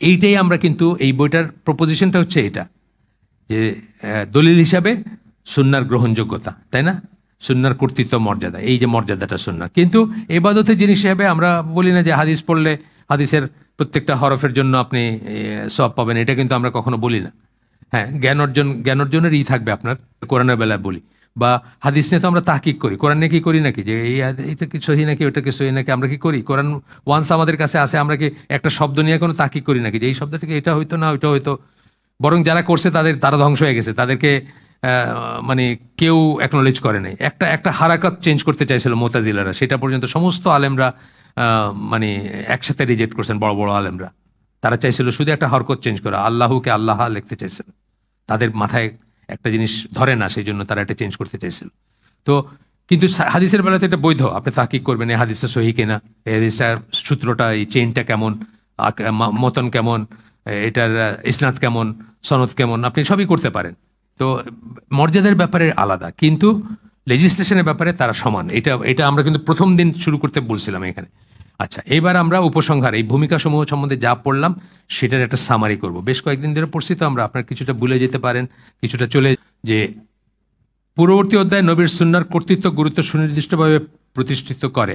এইটাই আমরা কিন্তু এই বইটার প্রপোজিশনটা হচ্ছে এটা, যে দলিল হিসাবে সুন্নাহর গ্রহণযোগ্যতা, তাই না? সুন্নাহর কর্তৃত্ব মর্যাদা, এই যে মর্যাদাটা সুন্নাহর। কিন্তু ইবাদতের জিনিস হিসাবে আমরা বলি না যে হাদিস পড়লে হাদিসের প্রত্যেকটা হরফের জন্য আপনি সওয়াব পাবেন, এটা কিন্তু আমরা কখনো বলি না। হ্যাঁ, জ্ঞান অর্জনের থাকবে আপনার, কোরআনের বেলায় বলি। বা হাদিস নিয়ে তো আমরা তাহকিক করি, কোরআন নিয়ে কি করি নাকি যে এইটা কি সহি নাকি, ওটা কি সহি নাকি, আমরা কি করি? কোরআন ওয়ান্স আমাদের কাছে আসে, আমরা কি একটা শব্দ নিয়ে কোনো তাহকিক করি নাকি যে এই শব্দটাকে এটা হইতো না ওইটা হইতো? বরং যারা করছে তারা ধ্বংস হয়ে গেছে, তাদেরকে মানে কেউ অ্যাকনোলেজ করে নাই। একটা হারাকাত চেঞ্জ করতে চাইছিল মুতাজিলারা, সেটা পর্যন্ত সমস্ত আলেমরা মানে একসাথে রিজেক্ট করছেন, বড় বড় আলেমরা। তারা চাইছিল শুধু একটা হরকত চেঞ্জ করা, আল্লাহকে আল্লাহ লিখতে চাইছেন। তাদের মাথায় একটা জিনিস ধরে না, সেই জন্য তারা এটা চেঞ্জ করতে চাইছিল। তো কিন্তু হাদিসের বেলাতে এটা বৈধ, আপনি তাহকিক করবেন এই হাদিসটা সহি কিনা, এই হাদিসটার সূত্রটা, এই চেইনটা কেমন, মতন কেমন, এটার ইসনাদ কেমন, সনদ কেমন, আপনি সবই করতে পারেন। তো মর্যাদার ব্যাপারে আলাদা, কিন্তু লেজিসলেশনের ব্যাপারে তারা সমান। এটা আমরা কিন্তু প্রথম দিন শুরু করতে বলছিলাম এখানে। আচ্ছা, এবার আমরা উপসংহার, এই ভূমিকা সমূহ সম্বন্ধে যা পড়লাম সেটার একটা সামারি করব। বেশ কয়েকদিন ধরে পড়ছি তো আমরা, আপনার কিছুটা ভুলে যেতে পারেন, কিছুটা চলে। যে পূর্ববর্তী অধ্যায় নবীর সুন্নাহর কর্তৃত্ব গুরুত্ব সুনির্দিষ্টভাবে প্রতিষ্ঠিত করে,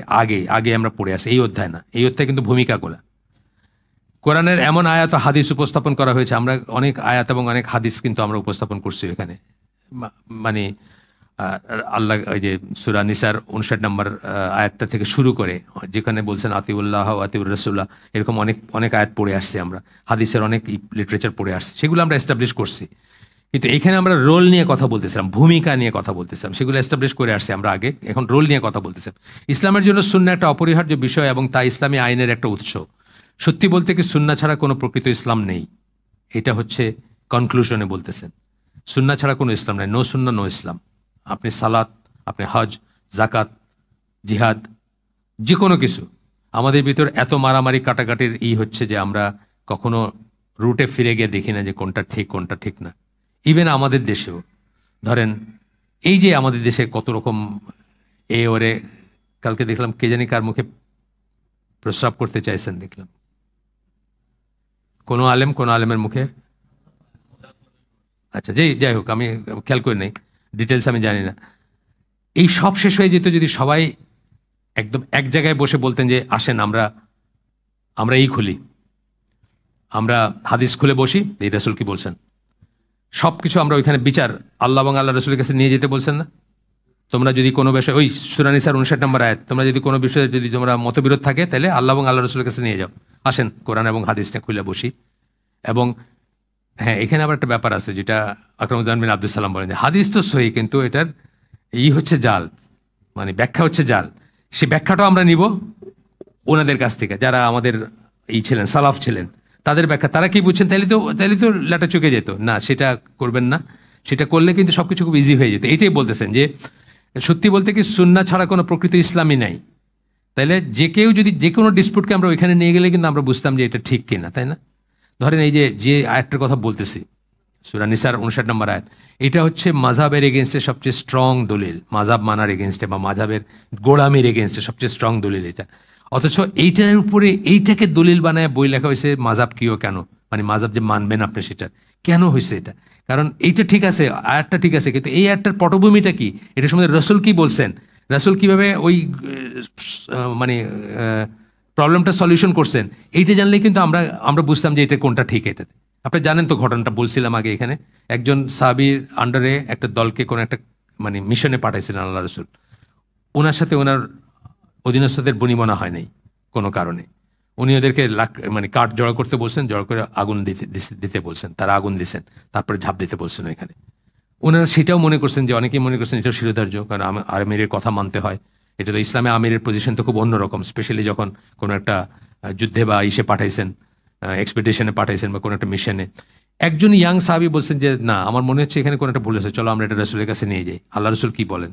আগে আমরা পড়ে আসি, এই অধ্যায় না, এই অধ্যায় কিন্তু ভূমিকাগুলা। কোরআনের এমন আয়াত ও হাদিস উপস্থাপন করা হয়েছে, আমরা অনেক আয়াত এবং অনেক হাদিস কিন্তু আমরা উপস্থাপন করছি এখানে। মানে আল্লাহ ওই যে সূরা নিসার 59 নম্বর আয়াতটা থেকে শুরু করে, যেখানে বলছেন আতিউল্লাহ আতিউর রাসূলা, এরকম অনেক আয়াত পড়ে আসছে আমরা, হাদিসের অনেক লিটারেচার পড়ে আসছে, সেগুলো আমরা এস্টাবলিশ করছি। কিন্তু এখানে আমরা রোল নিয়ে কথা বলতেছিলাম, ভূমিকা নিয়ে কথা বলতেছিলাম, সেগুলো এস্টাবলিশ করে আসছি আমরা আগে, এখন রোল নিয়ে কথা বলতেছিলাম। ইসলামের জন্য সুন্নাহ একটা অপরিহার্য বিষয় এবং তা ইসলামী আইনের একটা উৎস। সত্যি বলতে কি সুন্নাহ ছাড়া কোনো প্রকৃত ইসলাম নেই, এটা হচ্ছে কনক্লুশনে বলতেছেন। সুন্নাহ ছাড়া কোনো ইসলাম নেই, নো সুন্নাহ নো ইসলাম। আপনি সালাত, আপনি হজ, জাকাত, জিহাদ, যে কোনো কিছু, আমাদের ভিতর এত মারামারি কাটাকাটির হচ্ছে যে আমরা কখনো রুটে ফিরে গিয়ে দেখি না যে কোনটা ঠিক কোনটা ঠিক না। ইভেন আমাদের দেশেও ধরেন, এই যে আমাদের দেশে কত রকম ওরে, কালকে দেখলাম কে জানি কার মুখে প্রস্রাব করতে চাইছেন, দেখলাম কোনো আলেমের মুখে। আচ্ছা, যাই হোক, আমি খেয়াল করি নাই, ডিটেলস আমি জানি না। এই সব শেষ হয়ে যেত যদি সবাই একদম এক জায়গায় বসে বলতেন যে আসেন আমরা খুলি, আমরা হাদিস খুলে বসি, এই রাসূল কি বলছেন, সব কিছু আমরা ওইখানে বিচার আল্লাহ এবং আল্লাহ রাসূলের কাছে নিয়ে যেতে বলছেন না? তোমরা যদি কোনো বিষয়, ওই সূরা নিসার 59 নম্বর আয়াত, তোমরা যদি কোনো বিষয়ে যদি তোমরা মতবিরোধ থাকে তাহলে আল্লাহ এবং আল্লাহ রসুলের কাছে নিয়ে যাও। আসেন কোরআন এবং হাদিসটা খুলে বসি। এবং হ্যাঁ, এখানে আবার একটা ব্যাপার আছে যেটা আকরামুজ্জামান বিন আব্দুল সালাম বলেন যে হাদিস তো সহি, কিন্তু এটার হচ্ছে জাল, মানে ব্যাখ্যা হচ্ছে জাল। সে ব্যাখ্যাটাও আমরা নিব ওনাদের কাছ থেকে, যারা আমাদের ছিলেন, সালাফ ছিলেন, তাদের ব্যাখ্যা। তারা কি বুঝছেন, তাহলে তো লেটা চুকে যেত না। সেটা করবেন না। সেটা করলে কিন্তু সব কিছু খুব ইজি হয়ে যেত। এইটাই বলতেছেন যে সত্যি বলতে কি সুন্নাহ ছাড়া কোনো প্রকৃত ইসলামই নাই। তাইলে যে কেউ যদি যে কোনো ডিসপুটকে আমরা ওইখানে নিয়ে গেলে কিন্তু আমরা বুঝতাম যে এটা ঠিক কিনা, তাই না? ধরেন এই যে আয়াতটার কথা বলতেছি, সূরা নিসার 59 নম্বর আয়াত, এটা হচ্ছে মাযহাবের এগেনস্টে সবচেয়ে স্ট্রং দলিল, মাযহাব মানার এগেনস্টে বা মাযহাবের গোলামির এগেনস্টে সবচেয়ে স্ট্রং দলিল এটা। অথচ এইটার উপরে এইটাকে দলিল বানায় বই লেখা হয়েছে মাযহাব কিও কেন, মানে মাযহাব যে মানবেন আপনি সেটা কেন হয়েছে এটা? কারণ এইটা ঠিক আছে, আয়াতটা ঠিক আছে, কিন্তু এই আয়াতটার পটভূমিটা কি, এটা সম্বন্ধে রাসূল কি বলছেন, রাসূল কিভাবে ওই মানে প্রবলেমটা সলিউশন করছেন, এইটা জানলেই কিন্তু আমরা বুঝতাম যে এটা কোনটা ঠিক। এটাতে আপনি জানেন তো ঘটনাটা বলছিলাম আগে, এখানে একজন সাহাবীর আন্ডারে একটা দলকে কোনো একটা মানে মিশনে পাঠাইছিলেন আল্লাহ রসুল। ওনার সাথে ওনার অধীনস্থদের বনিবনা হয় নাই কোনো কারণে। উনি ওদেরকে মানে কাঠ জড়ো করতে বলছেন, জড়ো করে আগুন দিতে বলছেন, তারা আগুন দিয়েছেন, তারপরে ঝাঁপ দিতে বলছেন এখানে। ওনারা সেটাও মনে করছেন যে, অনেকেই মনে করছেন এটাও শিরোধার্য, কারণ আমিরের কথা মানতে হয়। এটা তো ইসলামে আমিরের পজিশন তো খুব অন্যরকম, স্পেশালি যখন কোনো একটা যুদ্ধে বা ইসে পাঠাইছেন, এক্সপেডিশনে পাঠাইছেন বা কোনো একটা মিশনে। একজন ইয়াং সাহাবী বলছেন যে না, আমার মনে হচ্ছে এখানে কোনো একটা ভুল হয়েছে, চলো আমরা এটা রাসূলের কাছে নিয়ে যাই, আল্লাহ রসুল কি বলেন।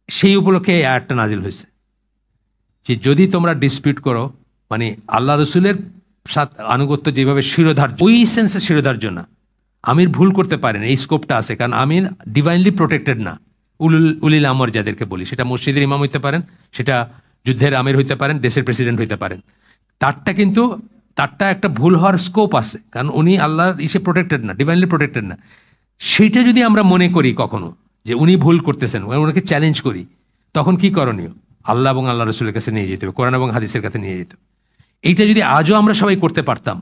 সেই উপলক্ষে এই আয়াতটা নাজিল হয়েছে যে যদি তোমরা ডিসপিউট করো, মানে আল্লাহ রসুলের সাথে আনুগত্য যেভাবে শিরোধার্য, ওই সেন্সে শিরোধার্য না। আমির ভুল করতে পারেন, এই স্কোপটা আছে, কারণ আমির ডিভাইনলি প্রোটেক্টেড না। উলিল আমর যাদেরকে বলি, সেটা মসজিদের ইমাম হইতে পারেন, সেটা যুদ্ধের আমির হইতে পারেন, দেশের প্রেসিডেন্ট হইতে পারেন। তারটা একটা ভুল হওয়ার স্কোপ আছে, কারণ উনি আল্লাহর প্রোটেক্টেড না, ডিভাইনলি প্রোটেক্টেড না। সেইটা যদি আমরা মনে করি কখনো যে উনি ভুল করতেছেন, ওনাকে চ্যালেঞ্জ করি, তখন কি করণীয়? আল্লাহ এবং আল্লাহ রসুলের কাছে নিয়ে যেতে হবে, কোরআন এবং হাদিসের কাছে নিয়ে যেতে হবে। এইটা যদি আজও আমরা সবাই করতে পারতাম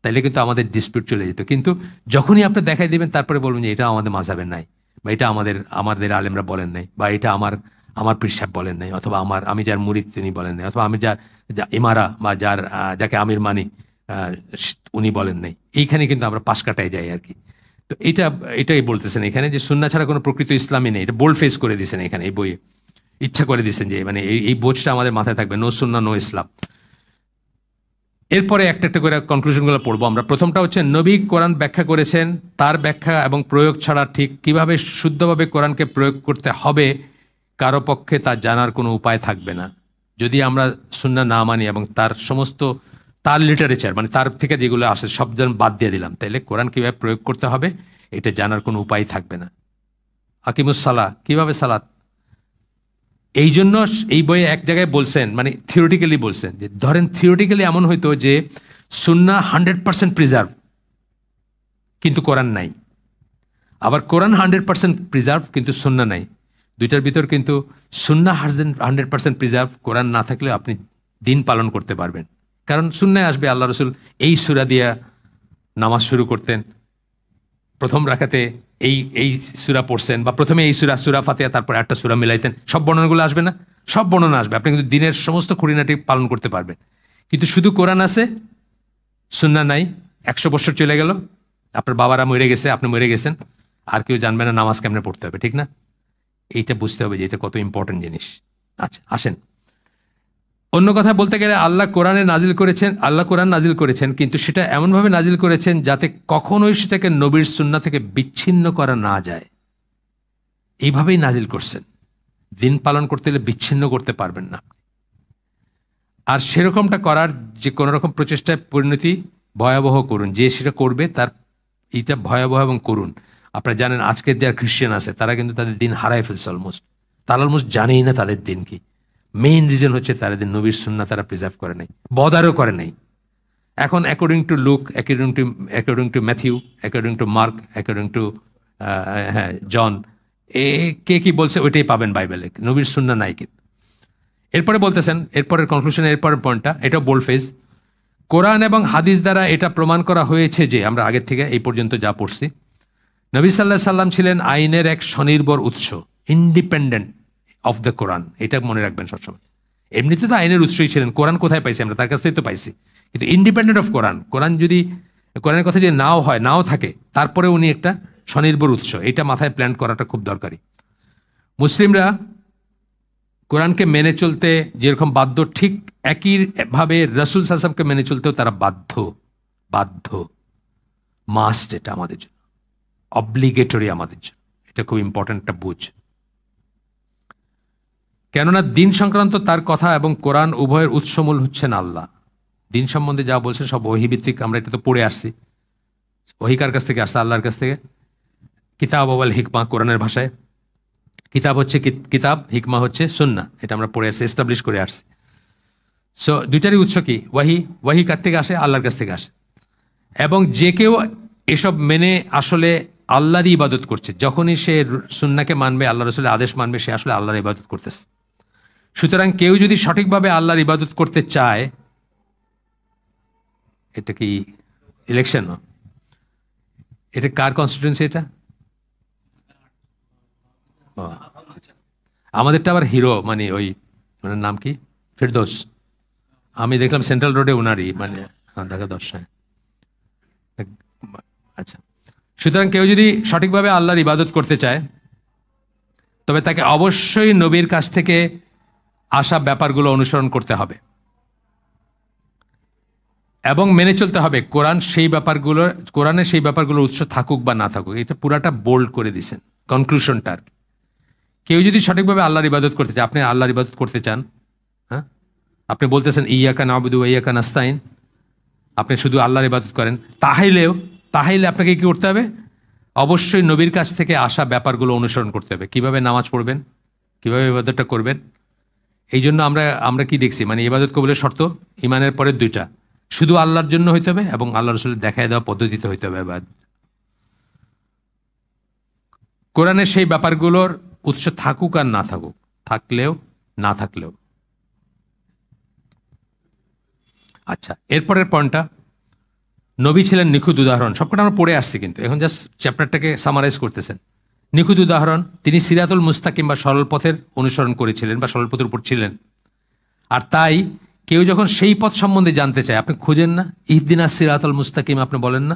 তাহলে কিন্তু আমাদের ডিসপিউট চলে যেত। কিন্তু যখনই আপনি দেখাই দেবেন, তারপরে বলবেন যে এটা আমাদের মাযহাবের নাই, বা এটা আমাদের আলেমরা বলেন নাই, বা এটা আমার পীর সাহেব বলেন নাই, অথবা আমি যার মুরিদ তিনি বলেন নাই, অথবা আমি ইমারা বা যাকে আমির মানি উনি বলেন নাই, এইখানে কিন্তু আমরা পাশ কাটায় যাই আর কি। তো এটাই বলতেছেন এখানে যে সুন্নাহ ছাড়া কোনো প্রকৃত ইসলামই নেই। এটা বোল্ড ফেস করে দিয়েছেন এখানে এই বইয়ে, ইচ্ছা করে দিয়েছেন যে মানে এই বোঝটা আমাদের মাথায় থাকবে, নো সুন্নাহ নো ইসলাম। এরপরে একটা একটা করে কনক্লুশনগুলো পড়বো আমরা। প্রথমটা হচ্ছে নবী কোরআন ব্যাখ্যা করেছেন, তার ব্যাখ্যা এবং প্রয়োগ ছাড়া ঠিক কিভাবে শুদ্ধভাবে কোরআনকে প্রয়োগ করতে হবে কারো পক্ষে তা জানার কোনো উপায় থাকবে না যদি আমরা সুন্নাহ না মানি এবং তার লিটারেচার, মানে তার থেকে যেগুলো আসে সব যেন বাদ দিয়ে দিলাম, তাহলে কোরআন কিভাবে প্রয়োগ করতে হবে এটা জানার কোনো উপায় থাকবে না। আকিমুস-সালাহ, কিভাবে সালাত, এই জন্য এই বইয়ে এক জায়গায় বলছেন, মানে থিওরিটিক্যালি বলছেন যে ধরেন থিওরিটিক্যালি এমন হইতো যে সুন্নাহ 100% প্রিজার্ভ কিন্তু কোরআন নাই, আবার কোরআন 100% প্রিজার্ভ কিন্তু সুন্নাহ নাই। দুইটার ভিতর কিন্তু সুন্নাহ 100% প্রিজার্ভ, কোরআন না থাকলেও আপনি দিন পালন করতে পারবেন। কারণ সুন্নায় আসবে আল্লাহ রসুল এই সূরা দিয়া নামাজ শুরু করতেন, প্রথম রাকাতে এই সূরা পড়ছেন, বা প্রথমে এই সূরা ফাতিহা, তারপর একটা সূরা মিলাইতেন। সব বর্ণনাগুলো আসবে না? সব বর্ণনা আসবে, আপনি কিন্তু দিনের সমস্ত খুঁটিনাটি পালন করতে পারবেন। কিন্তু শুধু কোরআন আছে, সুন্নাহ নাই, 100 বছর চলে গেল, আপনার বাবারা মরে গেছে, আপনি মরে গেছেন, আর কেউ জানবে না নামাজ কেমনে পড়তে হবে, ঠিক না? এইটা বুঝতে হবে যে এটা কত ইম্পর্টেন্ট জিনিস। আচ্ছা আসেন, অন্য কথা বলতে গেলে আল্লাহ কোরআন নাজিল করেছেন, কিন্তু সেটা এমনভাবে নাজিল করেছেন যাতে কখনোই সেটাকে নবীর সুন্নাহ থেকে বিচ্ছিন্ন করা না যায়। এইভাবেই নাজিল করছেন। দিন পালন করতে হলে বিচ্ছিন্ন করতে পারবেন না। আর সেরকমটা করার যে কোনো রকম প্রচেষ্টায় পরিণতি ভয়াবহ করুন। যে সেটা করবে তার এইটা ভয়াবহ এবং করুন। আপনারা জানেন আজকের যারা খ্রিস্টান আছে তারা কিন্তু তাদের দিন হারায় ফেলছে, তারা অলমোস্ট জানেই না তাদের দিন কি। মেইন রিজন হচ্ছে তাদের নবীর সুন্নাহ তারা প্রিজার্ভ করে নাই, বদারও করে নাই। এখন according to Luke, according to Matthew, according to Mark, according to John, কে কি বলছে ওইটাই পাবেন বাইবেলে, নবীর সুন্নাহ নাই। কিন্তু এরপরে বলতেছেন, এরপরের কনক্লুশন, এরপরের পয়েন্টটা, এটাও বোল্ড ফেজ, কোরআন এবং হাদিস দ্বারা এটা প্রমাণ করা হয়েছে যে, আমরা আগের থেকে এই পর্যন্ত যা পড়ছি, নবী সাল্লাল্লাহু আলাইহি সাল্লাম ছিলেন আইনের এক স্বনির্ভর উৎস। ইন্ডিপেন্ডেন্ট অফ দ্য কোরআন, এটা মনে রাখবেন সবসময়। এমনিতে তো আইনের উৎসই ছিলেন, কোরআন কোথায় পাইছি আমরা? তার কাছ থেকেই তো পাইছি। কিন্তু ইন্ডিপেন্ডেন্ট অফ কোরআন, কোরআন যদি কোরআনের কথা যদি নাও হয়, নাও থাকে, তারপরে উনি একটা স্বনির্ভর উৎস, এটা মাথায় প্ল্যান করাটা খুব দরকারি। মুসলিমরা কোরআনকে মেনে চলতে যেরকম বাধ্য, ঠিক একইভাবে রাসূল সাল্লাল্লাহু আলাইহি ওয়াসাল্লামকে মেনে চলতেও তারা বাধ্য মাস্ট, এটা আমাদের জন্য অব্লিগেটরি, আমাদের জন্য এটা খুব ইম্পর্ট্যান্ট একটা বুঝ। কেননা দিন সংক্রান্ত তার কথা এবং কোরআন উভয়ের উৎসমূল হচ্ছেন আল্লাহ। দিন সম্বন্ধে যা বলছেন সব ওহীভিত্তিক, আমরা এটা তো পড়ে আসছি। ওহী কার কাছ থেকে আসছে? আল্লাহর কাছ থেকে। কিতাব ওয়াল হিকমা কোরআনের ভাষায়, কিতাব হচ্ছে কিতাব, হিকমা হচ্ছে সুন্নাহ, এটা আমরা পড়ে আসছি, এস্টাবলিশ করে আসছি। সো দুইটারই উৎস কি? ওয়াহি কার থেকে আসে? আল্লাহর কাছ থেকে আসে। এবং যে কেউ এসব মেনে আসলে আল্লাহরই ইবাদত করছে, যখনই সে সুন্নাহকে মানবে, আল্লাহ রাসূলের আদেশ মানবে, সে আসলে আল্লাহর ইবাদত করতেছে। সুতরাং কেউ যদি সঠিকভাবে আল্লাহর ইবাদত করতে চায়, এটা কি ইলেকশন? এটা কার কনস্টিটিউয়েন্সি? এটা ও, আচ্ছা। আমাদেরটা আবার হিরো, মানে ওই ওনার নাম কি, ফেরদৌস। আমি দেখলাম সেন্ট্রাল রোডে উনারই, মানে দেখা 10। আচ্ছা, সুতরাং কেউ যদি সঠিকভাবে আল্লাহর ইবাদত করতে চায়, তবে তাকে অবশ্যই নবীর কাছ থেকে আসা ব্যাপারগুলো অনুসরণ করতে হবে এবং মেনে চলতে হবে। কোরআনের সেই ব্যাপারগুলোর উৎস থাকুক বা না থাকুক, এটা পুরাটা বোল্ড করে দিছেন কনক্লুশনটা আর কি। কেউ যদি সঠিকভাবে আল্লাহর ইবাদত করতে চায়, আপনি আল্লাহর ইবাদত করতে চান, হ্যাঁ, আপনি বলতেছেন ইয়াকা না'বুদু ওয়া ইয়াকা নাস্তাইন, আপনি শুধু আল্লাহর ইবাদত করেন, তাহলে আপনাকে কি করতে হবে? অবশ্যই নবীর কাছ থেকে আসা ব্যাপারগুলো অনুসরণ করতে হবে। কিভাবে নামাজ পড়বেন, কিভাবে ইবাদতটা করবেন। এই জন্য আমরা কি দেখছি, মানে ইবাদত কবুলের শর্ত ইমানের পরে দুইটা, শুধু আল্লাহর জন্য হইতে হবে এবং আল্লাহ রাসূলের দেখায় দেওয়া পদ্ধতিতে হইতে হবে ইবাদত। কোরআনের সেই ব্যাপারগুলোর উৎস থাকুক আর না থাকুক, থাকলেও না থাকলেও। আচ্ছা, এরপরের পয়েন্টটা, নবী ছিলেন নিখুঁত উদাহরণ। সবকটা আমরা পড়ে আসছি, কিন্তু এখন জাস্ট চ্যাপ্টারটাকে সামারাইজ করতেছেন। নিখুঁত উদাহরণ, তিনি সিরাতুল মুস্তাকিম বা সরল পথের অনুসরণ করেছিলেন বা সরল পথের উপর ছিলেন। আর তাই কেউ যখন সেই পথ সম্বন্ধে জানতে চায়, আপনি খুঁজেন না ইহদিনাস সিরাতুল মুস্তাকিম, আপনি বলেন না?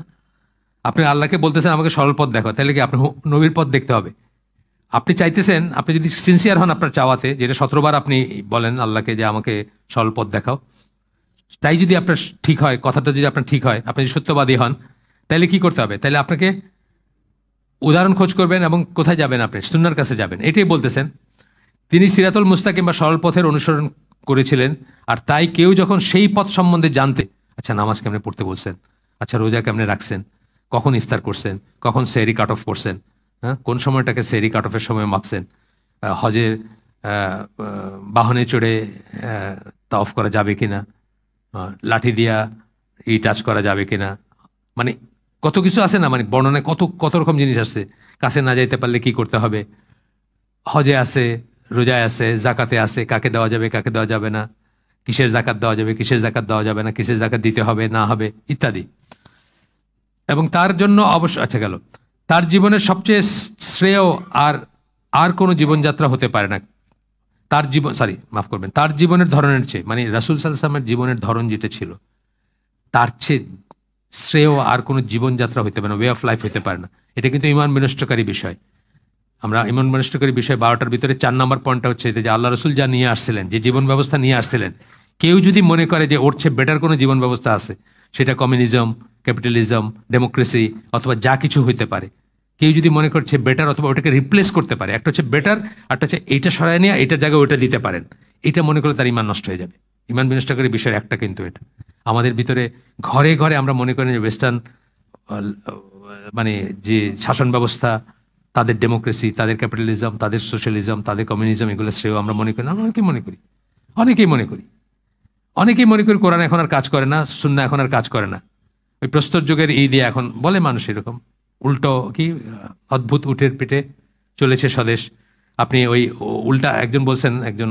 আপনি আল্লাহকে বলতেছেন আমাকে সরল পথ দেখো, তাহলে কি আপনি নবীর পথ দেখতে হবে? আপনি চাইতেছেন, আপনি যদি সিনসিয়ার হন আপনার চাওয়াতে, যেটা 17 বার আপনি বলেন আল্লাহকে যে আমাকে সরল পথ দেখাও, তাই যদি আপনার ঠিক হয়, কথাটা যদি আপনার ঠিক হয়, আপনি যদি সত্যবাদী হন, তাহলে কি করতে হবে? তাহলে আপনাকে উদাহরণ খোঁজ করবেন এবং কোথায় যাবেন? আপনি সুন্নাহর কাছে যাবেন। এটাই বলতেছেন, তিনি সিরাতুল মুস্তাকিম বা সরল পথের অনুসরণ করেছিলেন। আর তাই কেউ যখন সেই পথ সম্বন্ধে জানতে, আচ্ছা নামাজ কেমনে পড়তে বলছেন, আচ্ছা রোজা কেমনে রাখছেন, কখন ইফতার করছেন, কখন সেহরি কাট অফ করছেন, হ্যাঁ, কোন সময়টাকে সেহরি কাট অফের সময় মাপছেন, হজে বাহনে চড়ে তাওয়াফ করা যাবে কিনা, লাঠি দিয়া টাচ করা যাবে কিনা, মানে কত কিছু আছে না, মানে বর্ণনায় কত রকম জিনিস আসছে। কাছে না যাইতে পারলে কি করতে হবে, হজে আছে, রোজায় আছে, জাকাতে আছে, কাকে দেওয়া যাবে কাকে দেওয়া যাবে না, কিসের জাকাত দেওয়া যাবে কিসের জাকাত দেওয়া যাবে না, কিসের জাকাত দিতে হবে না হবে ইত্যাদি। এবং তার জন্য অবশ্য, আচ্ছা গেল, তার জীবনের সবচেয়ে শ্রেয় আর কোনো জীবনযাত্রা হতে পারে না। তার জীবনের ধরনের চেয়ে, মানে রাসূল সাল্লাল্লাহু আলাইহি ওয়াসাল্লামের জীবনের ধরন যেটা ছিল, তার চেয়ে শ্রেয় আর কোনো জীবনযাত্রা হতে পারে না, ওয়ে অফ লাইফ হতে পারে না। এটা কিন্তু ঈমান বিনষ্টকারী বিষয়। আমরা ঈমান বিনষ্টকারী বিষয় 12টার ভিতরে 4 নম্বর পয়েন্টটা হচ্ছে যে আল্লাহ রাসূল যা নিয়ে আসছিলেন, যে জীবন ব্যবস্থা নিয়ে আসছিলেন, কেউ যদি মনে করে যে ওর চেয়ে বেটার কোনো জীবন ব্যবস্থা আছে, সেটা কমিউনিজম, ক্যাপিটালিজম, ডেমোক্রেসি অথবা যা কিছু হইতে পারে, কেউ যদি মনে করছে বেটার অথবা ওটাকে রিপ্লেস করতে পারে, একটা হচ্ছে বেটার, একটা হচ্ছে এইটা সরায় নিয়ে এইটার জায়গায় ওইটা দিতে পারেন, এটা মনে করলে তার ঈমান নষ্ট হয়ে যাবে। ঈমান বিনষ্টকারী বিষয় একটা কিন্তু এটা আমাদের ভিতরে ঘরে ঘরে আমরা মনে করি যে ওয়েস্টার্ন মানে যে শাসন ব্যবস্থা, তাদের ডেমোক্রেসি, তাদের ক্যাপিটালিজম, তাদের সোশ্যালিজম, তাদের কমিউনিজম, এগুলো শ্রেয় আমরা মনে করি না। আমরা অনেকেই মনে করি কোরআন এখন আর কাজ করে না, সুন্নাহ এখন আর কাজ করে না। ওই প্রস্তর যুগের এই দিয়ে এখন বলে মানুষ এরকম উল্টো কি অদ্ভুত উটের পিঠে চলেছে স্বদেশ। আপনি ওই উল্টা একজন বলছেন, একজন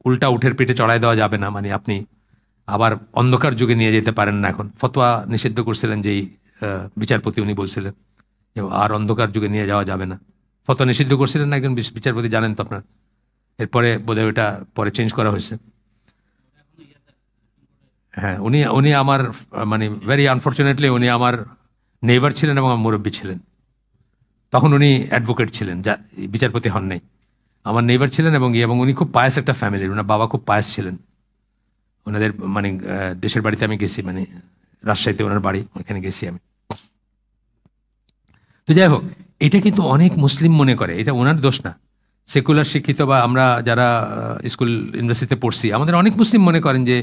উল্টা উটের পিঠে চড়াই দেওয়া যাবে না, মানে আপনি আবার অন্ধকার যুগে নিয়ে যেতে পারেন না। এখন ফতোয়া নিষিদ্ধ করছিলেন যেই বিচারপতি, উনি বলছিলেন আর অন্ধকার যুগে নিয়ে যাওয়া যাবে না, ফতোয়া নিষিদ্ধ করছিলেন না একজন বিচারপতি, জানেন তো আপনার। এরপরে বোধহয় ওটা পরে চেঞ্জ করা হয়েছে। হ্যাঁ, উনি উনি আমার মানে ভেরি আনফর্চুনেটলি উনি আমার নেইবার ছিলেন এবং আমার মুরব্বী ছিলেন। তখন উনি অ্যাডভোকেট ছিলেন, যা বিচারপতি হন নাই। আমার নেইবার ছিলেন এবং উনি খুব পায়াস একটা ফ্যামিলির, ওনার বাবা খুব পায়াস ছিলেন। ওনাদের মানে দেশের বাড়িতে আমি গেছি, মানে রাজশাহীতে ওনার বাড়ি, ওখানে গেছি আমি। তো যাই হোক, এটা কিন্তু অনেক মুসলিম মনে করে, এটা ওনার দোষ না। সেকুলার শিক্ষিত বা আমরা যারা স্কুল ইউনিভার্সিটিতে পড়ছি, আমাদের অনেক মুসলিম মনে করেন যে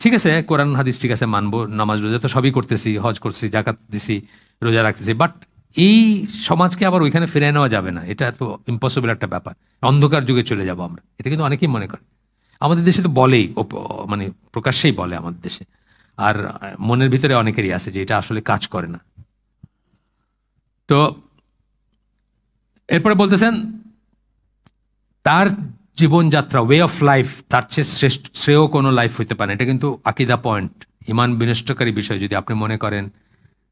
ঠিক আছে, কোরআন হাদিস ঠিক আছে মানবো, নামাজ রোজা তো সবই করতেছি, হজ করছি, জাকাত দিছি, রোজা রাখতেছি, বাট এই সমাজকে আবার ওইখানে ফিরে নেওয়া যাবে না, এটা তো ইম্পসিবল একটা ব্যাপার, অন্ধকার যুগে চলে যাব আমরা, এটা কিন্তু অনেকেই মনে করে। আমাদের দেশে তো বলেই, মানে প্রকাশ্যেই বলে আমাদের দেশে, আর মনের ভিতরে অনেকেরই আছে যে এটা আসলে কাজ করে না। তো এরপরে বলতেছেন তার জীবনযাত্রা, ওয়ে অফ লাইফ, তার চেয়ে শ্রেয় কোনো লাইফ হইতে পারে। এটা কিন্তু আকিদা পয়েন্ট, ইমান বিনষ্টকারী বিষয়। যদি আপনি মনে করেন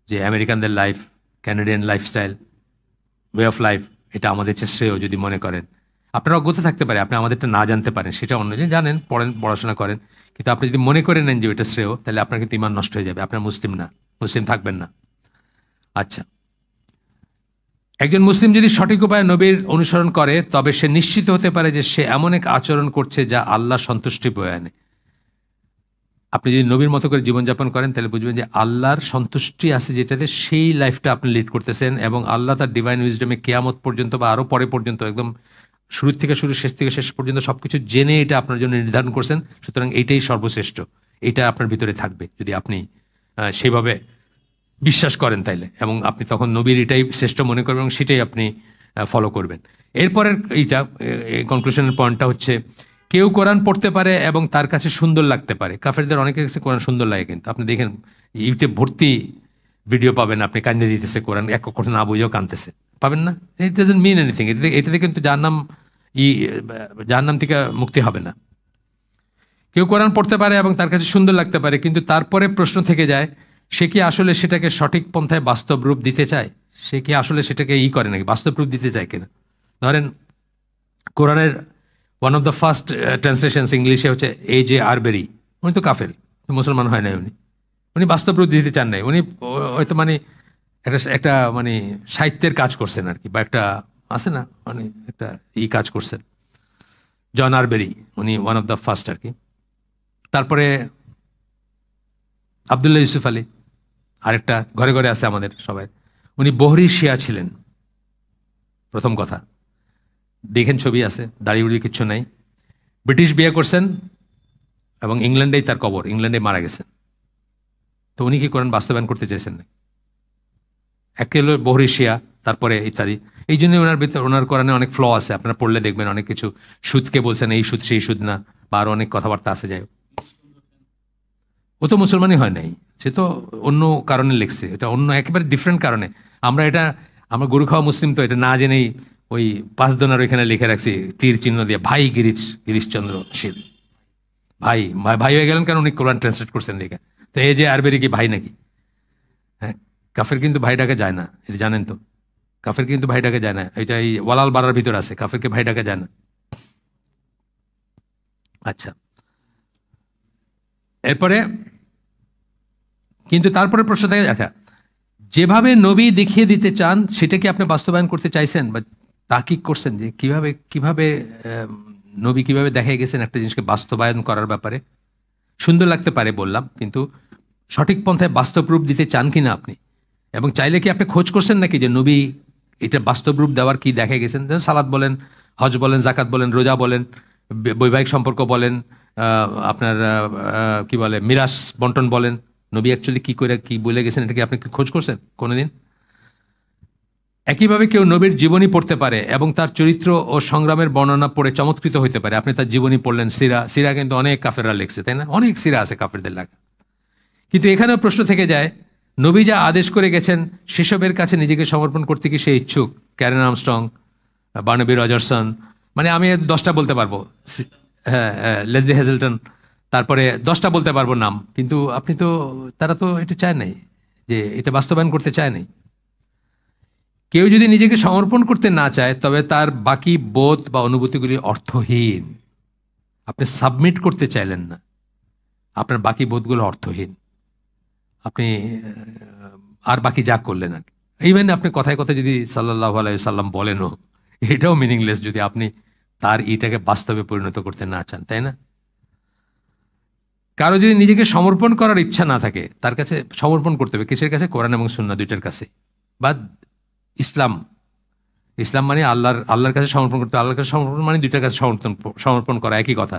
যে আমেরিকানদের life, Canadian lifestyle, way of life এটা আমাদের চেয়ে শ্রেয় যদি মনে করেন, আপনার অজ্ঞতা থাকতে পারে, আপনি আমাদেরটা না জানতে পারেন, সেটা অন্য যে জানেন, পড়েন, পড়াশোনা করেন, কিন্তু আপনি যদি মনে করে নেন যে এটা শ্রেয়, তাহলে আপনার কিন্তু ইমান নষ্ট হয়ে যাবে, আপনার মুসলিম না, মুসলিম থাকবেন না। আচ্ছা, একজন মুসলিম যদি সঠিক উপায়ে নবীর অনুসরণ করে, তবে সে নিশ্চিত হতে পারে যে সে এমন এক আচরণ করছে যা আল্লাহ সন্তুষ্টি বয়ে আনে। আপনি যদি নবীর মতো করে জীবনযাপন করেন, তাহলে বুঝবেন যে আল্লাহর সন্তুষ্টি আছে যেটাতে, সেই লাইফটা আপনি লিড করতেছেন, এবং আল্লাহ তার ডিভাইন উইজডমে কিয়ামত পর্যন্ত বা আরও পরে পর্যন্ত, একদম শুরু থেকে শুরু, শেষ থেকে শেষ পর্যন্ত সব কিছু জেনে এটা আপনার জন্য নির্ধারণ করছেন। সুতরাং এইটাই সর্বশ্রেষ্ঠ, এটা আপনার ভিতরে থাকবে যদি আপনি সেভাবে বিশ্বাস করেন তাইলে, এবং আপনি তখন নবীর এটাই শ্রেষ্ঠ মনে করবেন এবং সেটাই আপনি ফলো করবেন। এরপরের এইটা কনক্লুশনের পয়েন্টটা হচ্ছে, কেউ কোরআন পড়তে পারে এবং তার কাছে সুন্দর লাগতে পারে। কাফেরদের অনেকের কাছে কোরআন সুন্দর লাগে, কিন্তু আপনি দেখেন ইউটিউব ভর্তি ভিডিও পাবেন, আপনি কান্দে দিতেছে, কোরআন এক কথা না বুঝেও কাঁদতেছে, পাবেন না? It doesn't mean anything. এটাতে কিন্তু জাহান্নাম থেকে মুক্তি হবে না। কেউ কোরআন পড়তে পারে এবং তার কাছে সুন্দর লাগতে পারে, কিন্তু তারপরে প্রশ্ন থেকে যায়, সে কি আসলে সেটাকে সঠিক পন্থায় বাস্তব রূপ দিতে চায়? সে কি আসলে সেটাকে করে নাকি, বাস্তব রূপ দিতে চায় কিনা? ধরেন কোরআনের one of the first translations ইংলিশে হচ্ছে A.J. আরবেরি। উনি তো কাফের, মুসলমান হয় নাই, উনি বাস্তব রূপ দিতে চান নাই, উনি হয়তো মানে একটা মানে সাহিত্যের কাজ করছেন আর কি, বা একটা আছে না, মানে একটা কাজ করছেন। জন আরবেরি উনি ওয়ান অফ দ্য ফার্স্ট আর কি। তারপরে আবদুল্লাহ ইউসুফ আলী, আরেকটা ঘরে ঘরে আছে আমাদের সবাই, উনি বহরি শিয়া ছিলেন। প্রথম কথা, দেখেন ছবি আছে, দাড়ি কিচ্ছু নাই, ব্রিটিশ বিয়ে করছেন এবং ইংল্যান্ডেই তার কবর, ইংল্যান্ডে মারা গেছেন। তো উনি কি করেন, বাস্তবায়ন করতে চেয়েছেন না? একে হলো বহরি শিয়া, তারপরে ইত্যাদি। এই জন্যই ওনার ভিতরে, ওনার কোরআনে অনেক ফ্ল আছে, আপনারা পড়লে দেখবেন অনেক কিছু। সুদকে বলছেন এই সুদ সেই সুদ না, বা আরও অনেক কথাবার্তা আছে। যাই হোক, ও তো মুসলমানই হয় নাই, সে তো অন্য কারণে লিখছে, এটা অন্য একেবারে ডিফারেন্ট কারণে। আমরা গরু খাওয়া মুসলিম, তো এটা না জেনেই ওই 5 দোনার ওইখানে লিখে রাখছি তীর চিহ্ন দিয়ে, ভাই গিরিশচন্দ্র শীল, ভাই ভাই হয়ে গেলেন কারণ উনি কোরআন ট্রান্সলেট করছেন লিখে। তো A.J. আরবেরি কি ভাই নাকি? হ্যাঁ, কাফের কিন্তু ভাই ডাকে যায় না, এটা জানেন তো। কাফের কিন্তু ভাই ডাকে যায় না, এটা এই ওয়ালাল বাড়ার ভিতর আছে, কাফেরকে ভাই ডাকে যায় না। আচ্ছা, এরপরে কিন্তু তারপরে প্রশ্ন থাকে, আচ্ছা যেভাবে নবী দেখিয়ে দিতে চান সেটা কি আপনি বাস্তবায়ন করতে চাইছেন, বা তাকিক করছেন যে কিভাবে নবী কিভাবে দেখে গেছেন একটা জিনিসকে বাস্তবায়ন করার ব্যাপারে? সুন্দর লাগতে পারে বললাম, কিন্তু সঠিক পন্থায় বাস্তব রূপ দিতে চান কিনা আপনি, এবং চাইলে কি আপনি খোঁজ করছেন নাকি যে নবী এটা বাস্তব রূপ দেওয়ার কি দেখে গেছেন? সালাত বলেন, হজ বলেন, জাকাত বলেন, রোজা বলেন, বৈবাহিক সম্পর্ক বলেন, আপনার কি বলে মিরাস বন্টন বলেন, নবী অ্যাকচুয়ালি কি বলে গেছেন, এটা কি আপনি খোঁজ করছেন কোনোদিন? একইভাবে কেউ নবীর জীবনী পড়তে পারে এবং তার চরিত্র ও সংগ্রামের বর্ণনা পড়ে চমৎকৃত হতে পারে। আপনি তার জীবনী পড়লেন, সিরা কিন্তু অনেক কাফেররা লিখছে, তাই না? অনেক সিরা আছে কাফেরদের লেখা। কিন্তু এখানেও প্রশ্ন থেকে যায়, নবী যা আদেশ করে গেছেন সেসবের কাছে নিজেকে সমর্পণ করতে কি সে ইচ্ছুক? ক্যারেন আর্মস্ট্রং, বার্নাবি রজারসন, মানে আমি 10টা বলতে পারবো, হ্যাঁ, লেসলি হ্যাজেলটন, তারপরে 10টা বলতে পারবো নাম, কিন্তু তারা তো এটা চায় নাই, যে এটা বাস্তবায়ন করতে চায় নাই। কেউ যদি নিজেকে সমর্পণ করতে না চায় তবে তার বাকি বোধ বা অনুভূতিগুলি অর্থহীন। আপনি সাবমিট করতে চাইলেন না, আপনার বাকি বোধগুলো অর্থহীন। আপনি আর বাকি যা করলেন আর ইভেন আপনি কথায় কথায় যদি সাল্লাল্লাহু আলাইহি সাল্লাম বলেনও, এটাও মিনিংলেস যদি আপনি তার এটাকে বাস্তবে পরিণত করতে না চান, তাই না? কারো যদি নিজেকে সমর্পণ করার ইচ্ছা না থাকে, তার কাছে সমর্পণ করতে হবে কিসের কাছে? কোরআন এবং সুন্নাহ দুইটার কাছে, বা ইসলাম। ইসলাম মানে আল্লাহর কাছে সমর্পণ করতে, আল্লাহর কাছে সমর্পণ মানে দুইটার কাছে সমর্পণ করা, একই কথা।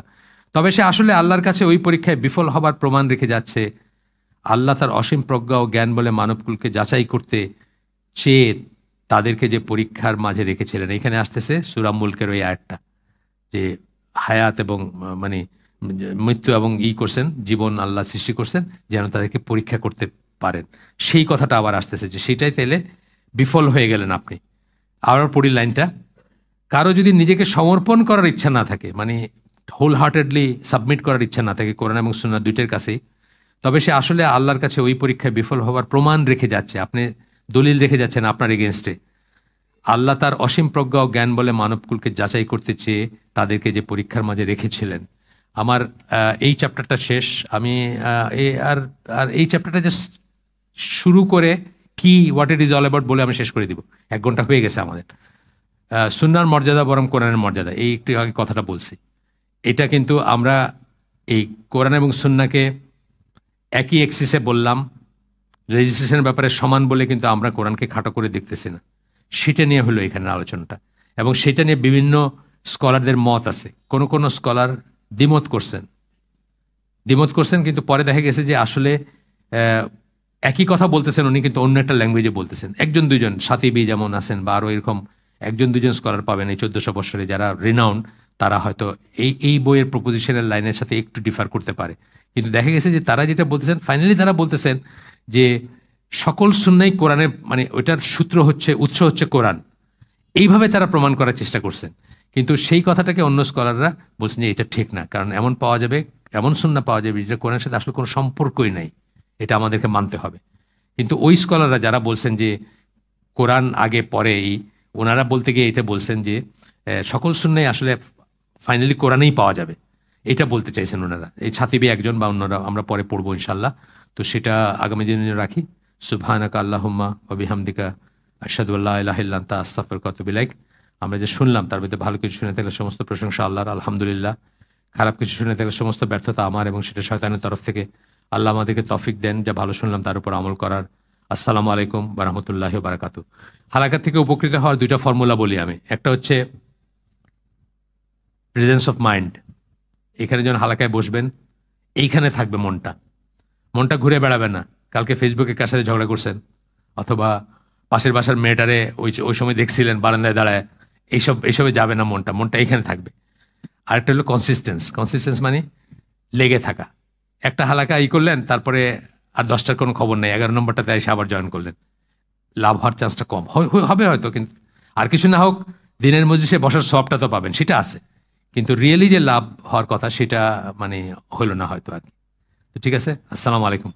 তবে সে আসলে আল্লাহর কাছে ওই পরীক্ষায় বিফল হবার প্রমাণ রেখে যাচ্ছে। আল্লাহ তার অসীম প্রজ্ঞা ও জ্ঞান বলে মানবকুলকে যাচাই করতে চেয়ে তাদেরকে যে পরীক্ষার মাঝে রেখেছিলেন। এখানে আসতেছে সূরা মুলকের ওই আয়াতটা, যে হায়াত এবং মানে মৃত্যু এবং করছেন, জীবন আল্লাহ সৃষ্টি করছেন যেন তাদেরকে পরীক্ষা করতে পারেন। সেই কথাটা আবার আসতেছে যে সেটাই তাইলে বিফল হয়ে গেলেন আপনি। আবার পড়ি লাইনটা, কারো যদি নিজেকে সমর্পণ করার ইচ্ছা না থাকে, মানে হোল হার্টেডলি সাবমিট করার ইচ্ছা না থাকে কোরআন এবং সুন্নাহ দুইটার কাছেই, তবে সে আসলে আল্লাহর কাছে ওই পরীক্ষায় বিফল হওয়ার প্রমাণ রেখে যাচ্ছে। আপনি দলিল রেখে যাচ্ছেন আপনার এগেনস্টে। আল্লাহ তার অসীম প্রজ্ঞা ও জ্ঞান বলে মানবকুলকে যাচাই করতে চেয়ে তাদেরকে যে পরীক্ষার মাঝে রেখেছিলেন। আমার এই চ্যাপ্টারটা শেষ। আমি আর এই চ্যাপ্টারটা জাস্ট শুরু করে what it is all about বলে আমি শেষ করে দিব। 1 ঘন্টা হয়ে গেছে আমাদের। সুন্নাহর মর্যাদা বরং কোরআনের মর্যাদা, এই একটু আগে কথাটা বলছি। এটা কিন্তু আমরা এই কোরআন এবং সুন্নাহকে একই এক্সিসে বললাম, রেজিস্ট্রেশনের ব্যাপারে সমান বলে কিন্তু আমরা কোরআনকে খাটো করে দেখতেছি না। সেটা নিয়ে হলো এখানে আলোচনাটা, এবং সেটা নিয়ে বিভিন্ন স্কলারদের মত আছে। কোনো স্কলার দ্বিমত করছেন, কিন্তু পরে দেখা গেছে যে আসলে একই কথা বলতেছেন উনি, কিন্তু অন্য একটা ল্যাঙ্গুয়েজে বলতেছেন। 1-2 সাতিবি যেমন আছেন, বা আরও এরকম 1-2 স্কলার পাবেন এই 1400 বছরে যারা রিনাউন্ড, তারা হয়তো এই বইয়ের প্রপোজিশনের লাইনের সাথে একটু ডিফার করতে পারে। কিন্তু দেখা গেছে যে তারা যেটা বলতেছেন, ফাইনালি তারা বলতেছেন যে সকল সুন্নাহই কোরআনের, মানে ওইটার উৎস হচ্ছে কোরআন। এইভাবে তারা প্রমাণ করার চেষ্টা করছেন। কিন্তু সেই কথাটাকে অন্য স্কলাররা বলছেন যে এটা ঠিক না, কারণ এমন সুন্নাহ পাওয়া যাবে যেটা কোরআনের সাথে আসলে কোনো সম্পর্কই নাই, এটা আমাদেরকে মানতে হবে। কিন্তু ওই স্কলাররা যারা বলছেন যে কোরআন আগে পরে, ওনারা বলতে গিয়ে এটা বলছেন যে সকল সুন্নাহই আসলে ফাইনালি কোরআনেই পাওয়া যাবে, এটা বলতে চাইছেন ওনারা। এই ছাতিবি একজন, বা অন্যরা আমরা পরে পড়বো ইনশাল্লাহ। তো সেটা আগামী দিনে রাখি। সুবহানাকা আল্লাহুম্মা ওয়া বিহামদিকা আশহাদু আল্লা ইলাহা ইল্লা আনতা আস্তাগফিরুকা ওয়া আতুবু ইলাইক। আমরা যে শুনলাম তার মধ্যে ভালো কিছু শুনে থাকলে সমস্ত প্রশংসা আল্লাহর, আলহামদুলিল্লাহ। খারাপ কিছু শুনে থাকলে সমস্ত ব্যর্থতা আমার, এবং সেটা শয়তানের তরফ থেকে। আল্লাহ আমাদেরকে তৌফিক দেন যা ভালো শুনলাম তার উপর আমল করার। আসসালামু আলাইকুম ওয়া রাহমাতুল্লাহি ওয়া বারাকাতুহু। হালাকা থেকে উপকৃত হওয়ার 2টা ফর্মুলা বলি আমি। একটা হচ্ছে প্রেজেন্স অফ মাইন্ড। এখানে যখন হালাকায় বসবেন, এইখানে থাকবে মনটা ঘুরে বেড়াবে না। কালকে ফেসবুকে কার সাথে ঝগড়া করছেন, অথবা পাশের বাসার মেয়েটারে ওই সময় দেখছিলেন বারান্দায় দাঁড়ায়, এইসবে যাবে না। মনটা এইখানে থাকবে। আরেকটা হলো কনসিস্টেন্স, মানে লেগে থাকা। একটা হালাকা করলেন, তারপরে আর 10টার কোনো খবর নেই, 11 নম্বরটাতে এসে আবার জয়েন করলেন। লাভ হওয়ার চান্সটা কম হবে হয়তো, কিন্তু আর কিছু না হোক দিনের মজলিসে বসার সবটা তো পাবেন, সেটা আছে। কিন্তু রিয়েলি যে লাভ হওয়ার কথা সেটা মানে হলো না হয়তো আর কি। তো ঠিক আছে, আসসালামু আলাইকুম।